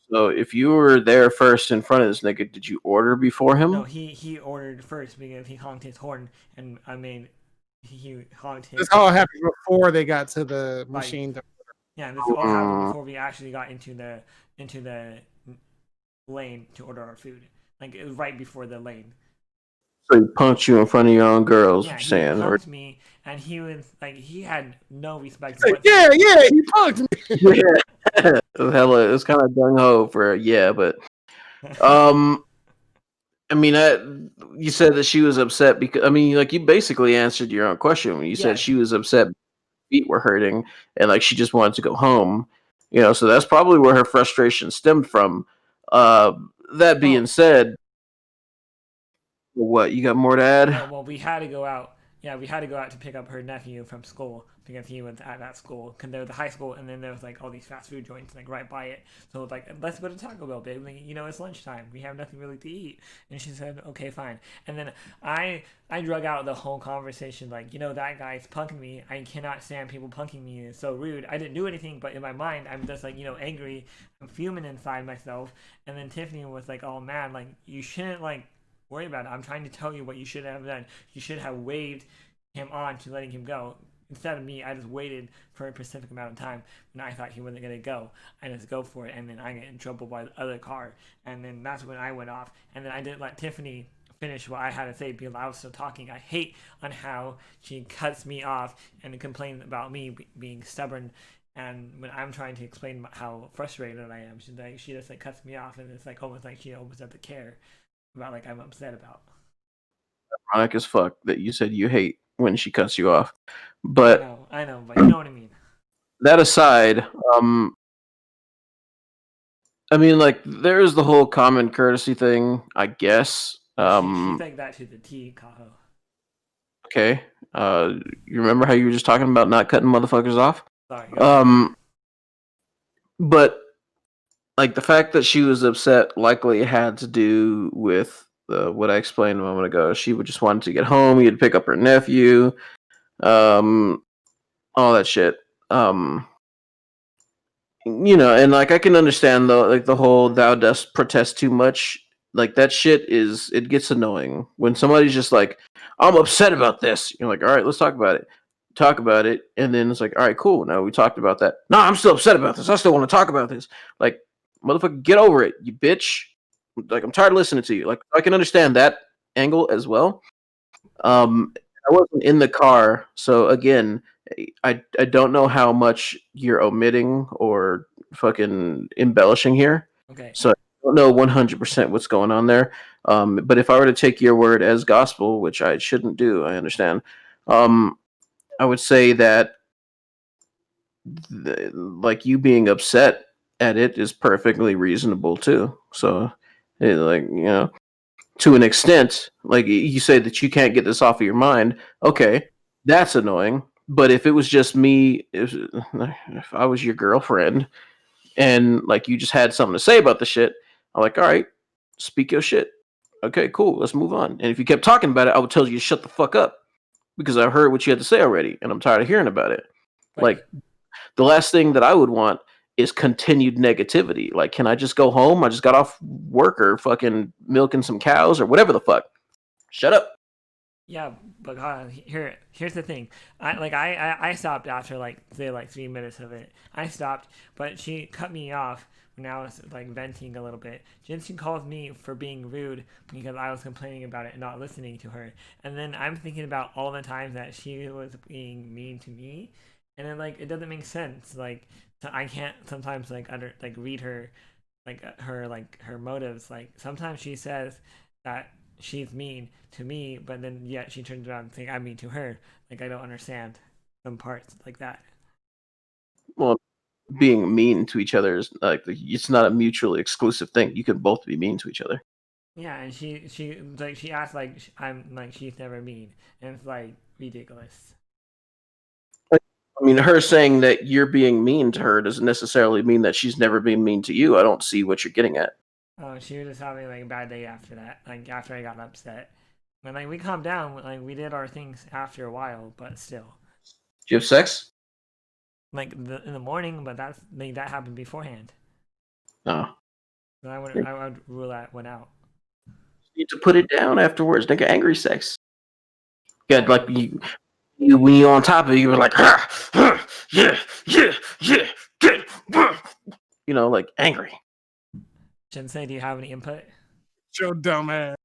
Speaker 2: So if you were there first in front of this nigga, did you order before
Speaker 1: No,
Speaker 2: him?
Speaker 1: he ordered first because he honked his horn, and I mean he honked
Speaker 3: This
Speaker 1: his
Speaker 3: all happened before they got to the
Speaker 1: like
Speaker 3: machine.
Speaker 1: yeah. This all happened
Speaker 2: Mm,
Speaker 1: before we actually got into the lane to order our food. Like it was right before the lane.
Speaker 2: so he punked you in front of your own girls,
Speaker 1: Yeah,
Speaker 2: you're
Speaker 1: he
Speaker 2: saying, or
Speaker 1: punked me, and he was like he had no respect
Speaker 3: Like, yeah,
Speaker 1: whatsoever.
Speaker 3: yeah, he punked me.
Speaker 2: yeah, hella, it's kind of gung ho for a yeah, but um, I mean, you said that she was upset because I mean, like you basically answered your own question when you said
Speaker 1: Yes.
Speaker 2: she was upset feet were hurting and like she just wanted to go home. You know, so that's probably where her frustration stemmed from. Uh, that being
Speaker 1: Oh,
Speaker 2: said, what you got more to add?
Speaker 1: oh well, we had to go out. Yeah, we had to go out to pick up her nephew from school because he was at that school. Because there was a high school, and then there was like all these fast food joints like right by it. So it was like, let's go to Taco Bell, babe. Like, you know, it's lunchtime. We have nothing really to eat. And she said, okay, fine. And then I drug out the whole conversation like, you know, that guy's punking me. I cannot stand people punking me. It's so rude. I didn't do anything, but in my mind, I'm just like, you know, angry. I'm fuming inside myself. And then Tiffany was like, all mad, like you shouldn't like worry about it. I'm trying to tell you what you should have done. You should have waved him on to letting him go. Instead of me, I just waited for a specific amount of time when I thought he wasn't going to go. I just go for it, and then I get in trouble by the other car. And then that's when I went off. And then I didn't let Tiffany finish what I had to say because I was still talking. I hate on how she cuts me off and complains about me being stubborn. And when I'm trying to explain how frustrated I am, she just like cuts me off, and it's like almost like she almost doesn't care about like I'm upset about.
Speaker 2: Ironic as fuck that you said you hate when she cuts you off. But
Speaker 1: I know, but you know what I mean.
Speaker 2: that aside, um, I mean, like there is the whole common courtesy thing, I guess.
Speaker 1: Oh, she's like that to the T, Kaho.
Speaker 2: Okay. You remember how you were just talking about not cutting motherfuckers off?
Speaker 1: Sorry, go ahead.
Speaker 2: Um, but like the fact that she was upset likely had to do with what I explained a moment ago. She would just wanted to get home. You'd pick up her nephew, um, all that shit. Um, you know, and like I can understand though, like the whole "thou dost protest too much." Like that shit is it gets annoying when somebody's just like, "I'm upset about this." You're like, "All right, let's talk about it." Talk about it, and then it's like, "All right, cool. Now we talked about that. No, I'm still upset about this. I still want to talk about this." Like, motherfucker, get over it, you bitch. Like, I'm tired of listening to you. Like, I can understand that angle as well.
Speaker 1: Right.
Speaker 2: I wasn't in the car, so again, I don't know how much you're omitting or fucking embellishing here.
Speaker 1: Okay.
Speaker 2: So I don't know 100% what's going on there. But if I were to take your word as gospel, which I shouldn't do, I understand. Um, I would say that like you being upset at it is perfectly reasonable too. So, like you know, to an extent, like you say that you can't get this off of your mind. Okay, that's annoying, But if it was just me, if I was your girlfriend and like you just had something to say about the shit, I'm like, all right, speak your shit. Okay, cool, let's move on. And if you kept talking about it, I would tell you to shut the fuck up because I heard what you had to say already, and I'm tired of hearing about it.
Speaker 1: But
Speaker 2: Like the last thing that I would want is continued negativity. Like, can I just go home? I just got off work or fucking milking some cows or whatever the fuck. Shut up.
Speaker 1: yeah, but here's the thing. I stopped after like say like 3 minutes of it. I stopped, but she cut me off when I was like venting a little bit. Jensen calls me for being rude because I was complaining about it and not listening to her. And then I'm thinking about all the times that she was being mean to me, and then like it doesn't make sense. Like so I can't sometimes read her her motives. Like sometimes she says that she's mean to me, but then yet she turns around and think I'm mean to her. Like I don't understand some parts like that.
Speaker 2: Well, being mean to each other is like it's not a mutually exclusive thing. You can both be mean to each other.
Speaker 1: Yeah, and she acts like I'm like she's never mean, and it's like ridiculous.
Speaker 2: I mean, her saying that you're being mean to her doesn't necessarily mean that she's never been mean to you. I don't see what you're getting at.
Speaker 1: Oh, she was just having like a bad day after that. Like after I got upset, and like we calmed down. Like we did our things after a while, but still,
Speaker 2: Do you have sex?
Speaker 1: like in the morning. But that happened beforehand.
Speaker 2: No.
Speaker 1: So
Speaker 2: You
Speaker 1: I would rule that one out.
Speaker 2: need to put it down afterwards. Nigga, angry sex. You got
Speaker 1: Oh,
Speaker 2: like you when you on top of it, you were like, yeah, yeah, yeah, get, you know, like angry.
Speaker 1: Jinsei, do you have any input?
Speaker 3: Your dumb ass.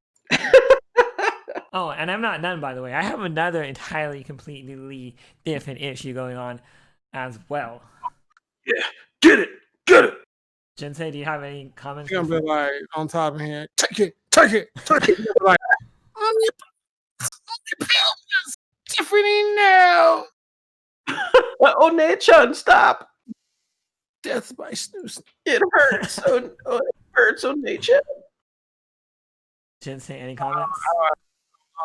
Speaker 1: Oh, and I'm not done, by the way. I have another entirely, completely different issue going on as well.
Speaker 2: Yeah, get it.
Speaker 1: Jinsei, do you have any comments?
Speaker 3: You're gonna be like on top of here. Take it. Like, on your pelvis. Tiffany now.
Speaker 2: Oh, Nachan, stop!
Speaker 3: Death by snooze.
Speaker 2: It hurts. It hurts, oh, Nachan.
Speaker 1: Jinsei, any comments?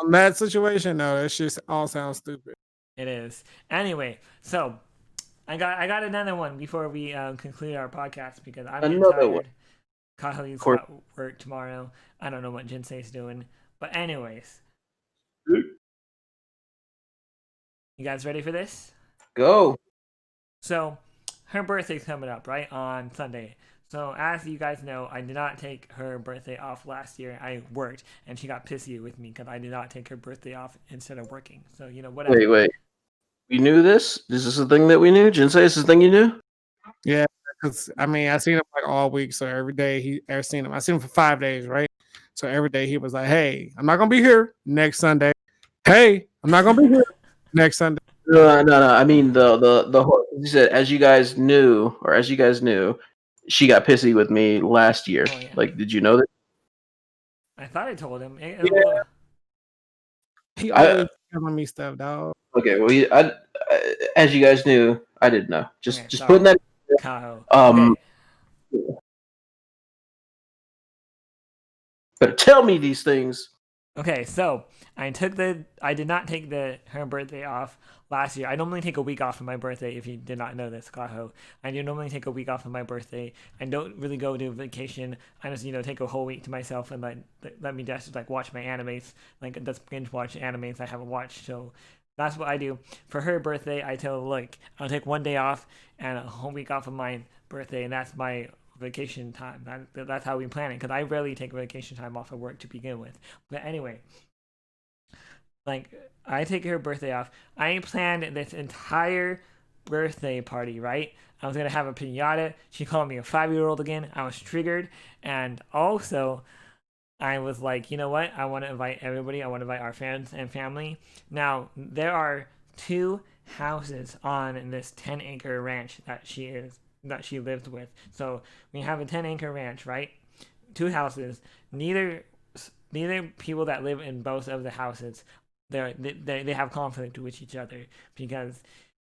Speaker 3: On that situation, no, that shit all sounds stupid.
Speaker 1: It is. Anyway, so I got another one before we conclude our podcast because I'm getting
Speaker 2: Another one.
Speaker 1: tired. Kaho's got work tomorrow. I don't know what Jinsei's doing. But anyways. You guys ready for this?
Speaker 2: Go.
Speaker 1: So, her birthday's coming up, right? On Sunday. So, as you guys know, I did not take her birthday off last year. I worked, and she got pissy with me because I did not take her birthday off instead of working. So, whatever.
Speaker 2: Wait. We knew this? Is this a thing that we knew? Jinsei, is this a thing you knew?
Speaker 3: Yeah, because I mean, I seen him like all week, so every day I seen him for 5 days, right? So every day he was like, "Hey, I'm not gonna be here next Sunday. Hey, I'm not gonna be here next Sunday."
Speaker 2: No. I mean the whole. You said as you guys knew, she got pissy with me last year.
Speaker 1: Oh, yeah.
Speaker 2: Like, did you know that?
Speaker 1: I thought I told him.
Speaker 3: He always telling me stuff, dog.
Speaker 2: Okay, well, as you guys knew, I didn't know. Just
Speaker 1: sorry.
Speaker 2: putting that.
Speaker 1: Kaho.
Speaker 2: Okay.
Speaker 1: Okay.
Speaker 2: Better tell me these things.
Speaker 1: Okay, so I did not take her birthday off last year. I normally take a week off for my birthday. If you did not know this, Kaho, I do normally take a week off for my birthday. I don't really go to vacation. I just take a whole week to myself and let me just like watch my animes, like just binge watch animes I haven't watched. So that's what I do for her birthday. I tell her, look, I'll take one day off and a whole week off of my birthday, and that's my vacation time. That's how we plan it because I rarely take vacation time off of work to begin with. But anyway, like I take her birthday off. I planned this entire birthday party, right? I was gonna have a pinata. She called me a 5-year-old again. I was triggered, and also I was like, you know what? I want to invite everybody. I want to invite our friends and family. Now there are 2 houses on this 10-acre ranch that she lives with. So we have a 10-acre ranch, right? 2 houses. Neither people that live in both of the houses, they have conflict with each other because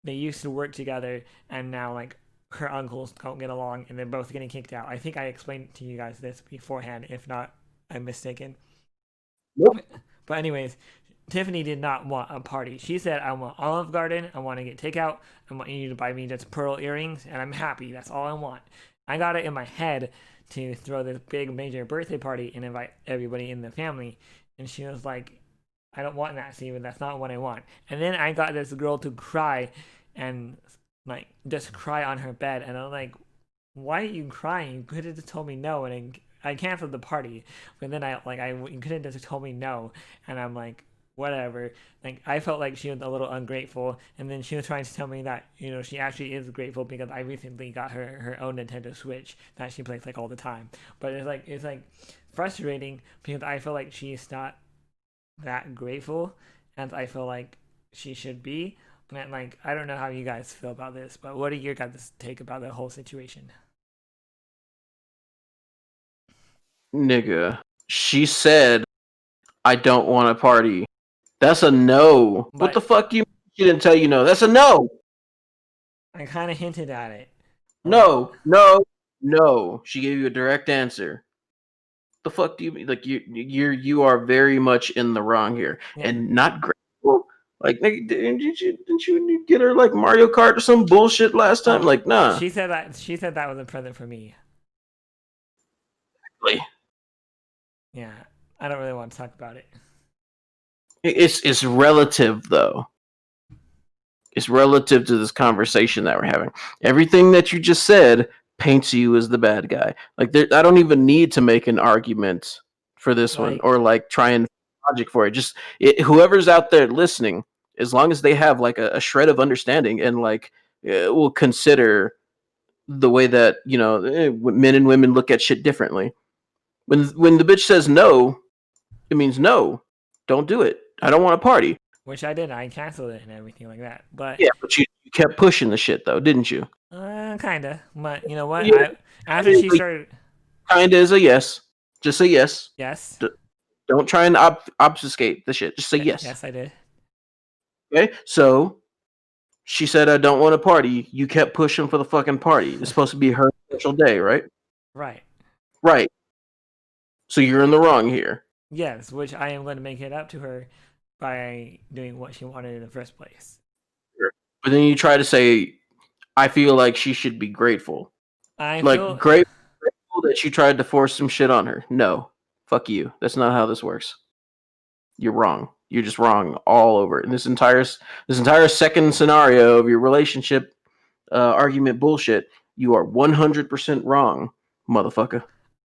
Speaker 1: they used to work together, and now like her uncles don't get along, and they're both getting kicked out. I think I explained to you guys this beforehand. If not, I'm mistaken.
Speaker 2: Nope.
Speaker 1: But anyways, Tiffany did not want a party. She said, I want Olive Garden. I want to get takeout. I want you to buy me just pearl earrings, and I'm happy. That's all I want. I got it in my head to throw this big major birthday party and invite everybody in the family. And she was like, I don't want that, Steven. That's not what I want. And then I got this girl to cry and like just cry on her bed. And I'm like, why are you crying? You could have just told me no. And I canceled the party. But then you could have just told me no. And I'm like, whatever. Like I felt like she was a little ungrateful, and then she was trying to tell me that she actually is grateful because I recently got her own Nintendo Switch that she plays like all the time. But it's like frustrating because I feel like she's not that grateful as I feel like she should be. And like I don't know how you guys feel about this, but what are your guys' take about the whole situation?
Speaker 2: Nigga, she said, "I don't want a party." That's a no. What the
Speaker 1: But
Speaker 2: fuck you? She didn't tell you no. That's a no.
Speaker 1: I kind of hinted at it.
Speaker 2: No, no, no. She gave you a direct answer. The fuck do you mean? Like you are very much in the wrong here,
Speaker 1: Yeah.
Speaker 2: and not grateful. Like, nigga, didn't you get her like Mario Kart or some bullshit last time?
Speaker 1: Oh,
Speaker 2: Like, nah.
Speaker 1: she said that was a present for me.
Speaker 2: Like,
Speaker 1: Yeah, I don't really want to talk about it.
Speaker 2: it's relative though. It's relative to this conversation that we're having. Everything that you just said paints you as the bad guy. Like, I don't even need to make an argument for this one
Speaker 1: Like,
Speaker 2: or like try and logic for it. Just whoever's out there listening, as long as they have like a shred of understanding and like will consider the way that men and women look at shit differently. When the bitch says no, it means no. Don't do it. I don't want to party.
Speaker 1: which I did. I canceled it and everything like that. But
Speaker 2: Yeah, but you kept pushing the shit though, didn't you?
Speaker 1: kinda. But you know what?
Speaker 2: Yeah,
Speaker 1: I after she started,
Speaker 2: kinda is a yes. Just say yes.
Speaker 1: yes,
Speaker 2: Don't try and obfuscate the shit. Just say yes.
Speaker 1: yes, I did.
Speaker 2: Okay. So she said, "I don't want to party." You kept pushing for the fucking party. It's supposed to be her special day, right?
Speaker 1: Right.
Speaker 2: Right. So you're in the wrong here.
Speaker 1: Yes, which I am going to make it up to her by doing what she wanted in the first place.
Speaker 2: But then you try to say, "I feel like she should be grateful."
Speaker 1: I
Speaker 2: Like,
Speaker 1: feel
Speaker 2: grateful that you tried to force some shit on her. No. Fuck you. That's not how this works. You're wrong. You're just wrong all over. In this entire second scenario of your relationship argument bullshit, you are 100% wrong, motherfucker.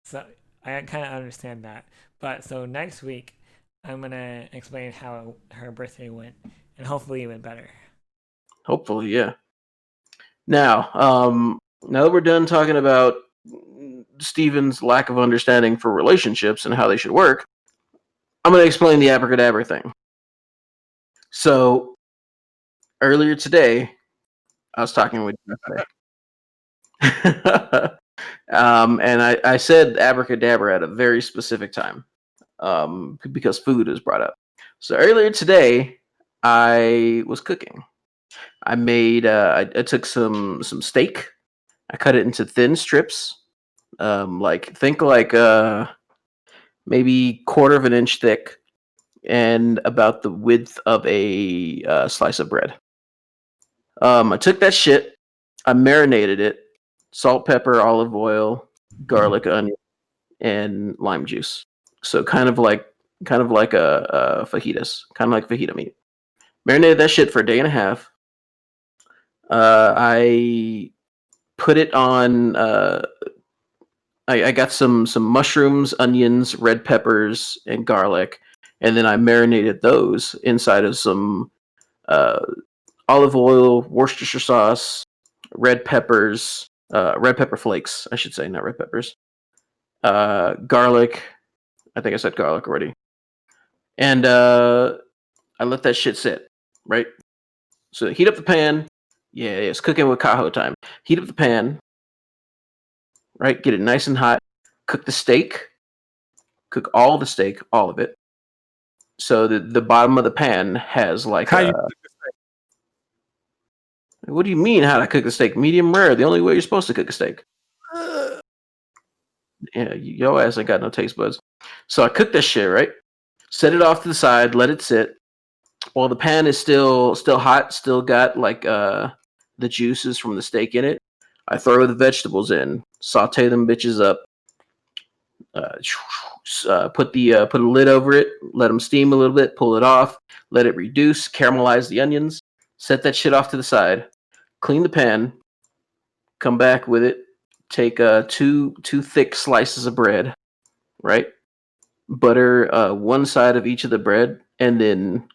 Speaker 1: so. I kind of understand that. But so next week, I'm gonna explain how her birthday went, and hopefully it went better.
Speaker 2: Hopefully, yeah. Now that we're done talking about Steven's lack of understanding for relationships and how they should work, I'm going to explain the abracadabra thing. So, earlier today, I was talking with Jeff. And I said abracadabra at a very specific time because food is brought up. So, earlier today, I was cooking. I made, I took some steak. I cut it into thin strips. Think like maybe quarter of an inch thick and about the width of a slice of bread. I took that shit, I marinated it, salt, pepper, olive oil, garlic, onion, and lime juice. So kind of like a fajitas, kind of like fajita meat. Marinated that shit for a day and a half. I put it on. I got some mushrooms, onions, red peppers, and garlic, and then I marinated those inside of some uh, olive oil, Worcestershire sauce, red pepper flakes, I should say, not red peppers, garlic. I think I said garlic already, and I let that shit sit. Right. So heat up the pan. Yeah, it's cooking with Kaho time. Heat up the pan. Right, get it nice and hot. Cook the steak. Cook all the steak, all of it. So the bottom of the pan has like
Speaker 3: How you
Speaker 2: what do you mean how to cook a steak? Medium rare, the only way you're supposed to cook a steak. Yeah, your ass ain't got no taste buds. So I cooked that shit, right? Set it off to the side. Let it sit. While the pan is still hot, still got like the juices from the steak in it. I throw the vegetables in, saute them bitches up, put a lid over it, let them steam a little bit, pull it off, let it reduce, caramelize the onions, set that shit off to the side, clean the pan, come back with it, take two thick slices of bread, right? Butter one side of each of the bread, and then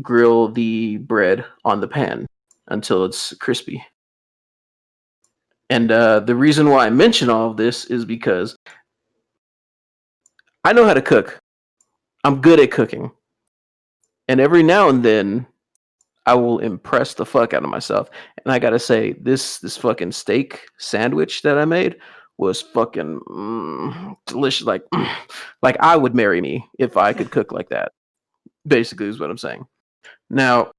Speaker 2: grill the bread on the pan until it's crispy. And the reason why I mention all of this is because I know how to cook. I'm good at cooking. And every now and then, I will impress the fuck out of myself. And I gotta say, this fucking steak sandwich that I made was fucking delicious. Like I would marry me if I could cook like that. Basically, is what I'm saying. Now,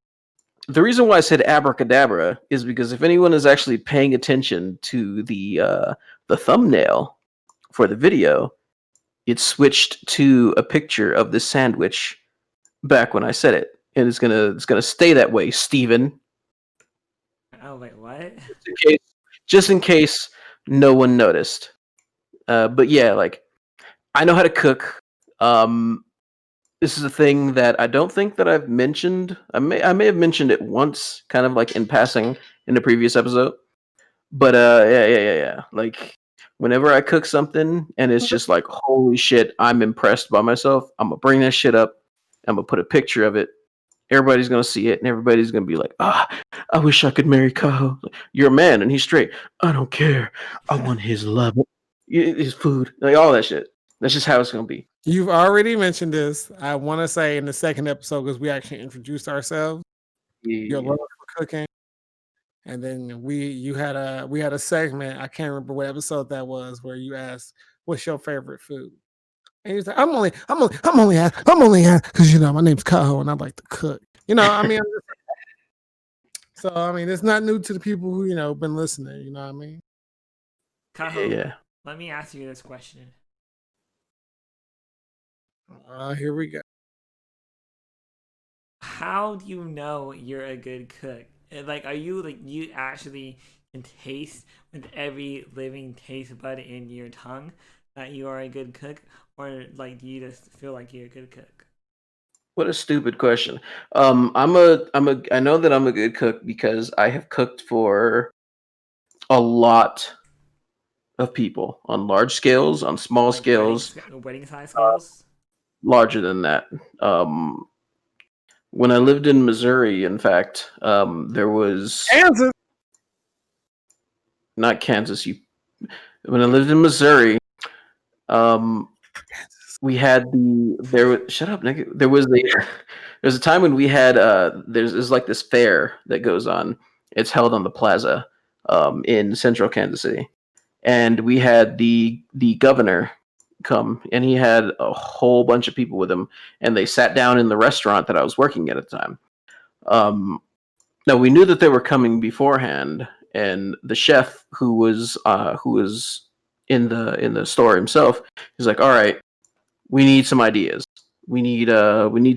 Speaker 2: the reason why I said abracadabra is because if anyone is actually paying attention to the thumbnail for the video, it switched to a picture of this sandwich back when I said it, and it's gonna stay that way, Steven.
Speaker 1: Oh wait, what?
Speaker 2: Just in case no one noticed. But yeah, like I know how to cook. This is a thing that I don't think that I've mentioned. I may have mentioned it once, kind of like in passing in the previous episode. But yeah. Like whenever I cook something and it's just like holy shit, I'm impressed by myself. I'm gonna bring that shit up. I'm gonna put a picture of it. Everybody's gonna see it, and everybody's gonna be like, I wish I could marry Kaho. You're a man, and he's straight. I don't care. I want his love, his food, like all that shit. That's just how it's gonna be.
Speaker 3: You've already mentioned this. I want to say in the second episode because we actually introduced ourselves.
Speaker 2: Yeah.
Speaker 3: Your love for cooking, and then we had a segment. I can't remember what episode that was where you asked, "What's your favorite food?" And he's like, I'm only because my name's Kaho and I like to cook. I mean, so I mean, it's not new to the people who been listening. You know what I mean?
Speaker 1: Kaho,
Speaker 2: Yeah.
Speaker 1: let me ask you this question.
Speaker 3: Here we go.
Speaker 1: How do you know you're a good cook? Like, are you you actually can taste with every living taste bud in your tongue that you are a good cook, or like do you just feel like you're a good cook?
Speaker 2: What a stupid question. I know that I'm a good cook because I have cooked for a lot of people on large scales, on small
Speaker 1: Like
Speaker 2: scales,
Speaker 1: wedding size scales?
Speaker 2: larger than that. When I lived in Missouri, in fact, there was
Speaker 3: Kansas.
Speaker 2: not Kansas. When I lived in Missouri, we had shut up, nigga. There's a time when we had there's like this fair that goes on. It's held on the plaza in central Kansas City, and we had the governor come, and he had a whole bunch of people with him, and they sat down in the restaurant that I was working at the time. Now we knew that they were coming beforehand, and the chef who was in the store himself, he's like, "All right, we need some ideas. We need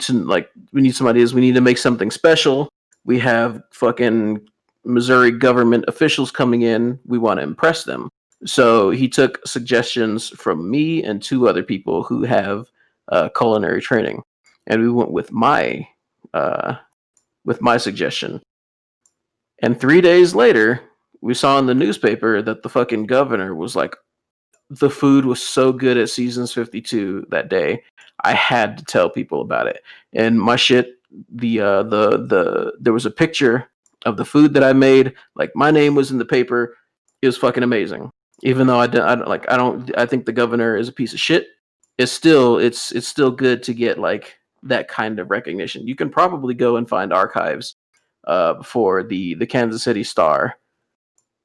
Speaker 2: some ideas. We need to make something special. We have fucking Missouri government officials coming in. We want to impress them." So he took suggestions from me and two other people who have culinary training, and we went with my suggestion. And 3 days later, we saw in the newspaper that the fucking governor was like, the food was so good at Seasons 52 that day. I had to tell people about it. And my shit, there was a picture of the food that I made. Like my name was in the paper. It was fucking amazing. Even though I think the governor is a piece of shit. It's still good to get like that kind of recognition. You can probably go and find archives for the Kansas City Star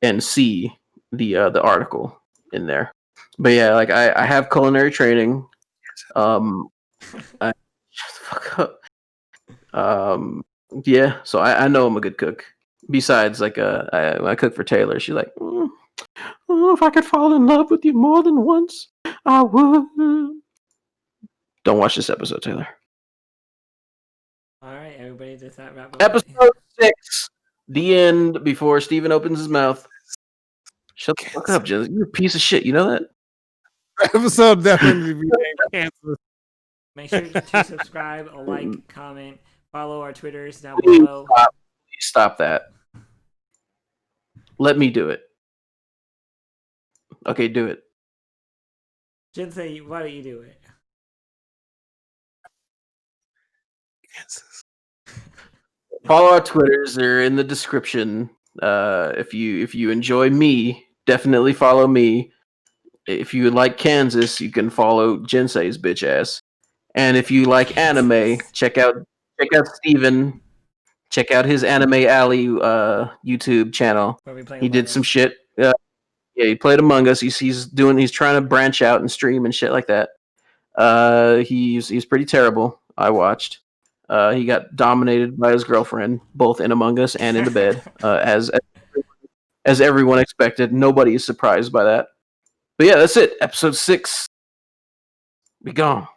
Speaker 2: and see the article in there. But yeah, like I have culinary training. I shut the fuck up. Yeah, so I know I'm a good cook. Besides, like when I cook for Taylor, she's like, oh, if I could fall in love with you more than once, I would. Don't watch this episode, Taylor.
Speaker 1: All right, everybody, does that wrap up?
Speaker 2: Episode 6, the end. Before Steven opens his mouth. Shut the fuck up, Jen. You're a piece of shit. You know that?
Speaker 3: Episode definitely be named Kansas.
Speaker 1: Make sure to subscribe, like, comment, follow our Twitters down
Speaker 2: Please
Speaker 1: below.
Speaker 2: stop that. Let me do it. Okay, do it.
Speaker 1: Jinsei, why don't you do it?
Speaker 3: Kansas.
Speaker 2: Follow our Twitters; they're in the description. If you enjoy me, definitely follow me. If you like Kansas, you can follow Jinsei's bitch ass. And if you like anime, check out Steven. Check out his Anime Alley YouTube channel.
Speaker 1: Where we play
Speaker 2: He
Speaker 1: Among
Speaker 2: did some
Speaker 1: Us.
Speaker 2: shit. Yeah, he played Among Us. He's trying to branch out and stream and shit like that. He's pretty terrible. I watched. He got dominated by his girlfriend, both in Among Us and in the bed, as everyone expected. Nobody is surprised by that. But yeah, that's it. Episode 6. Be gone.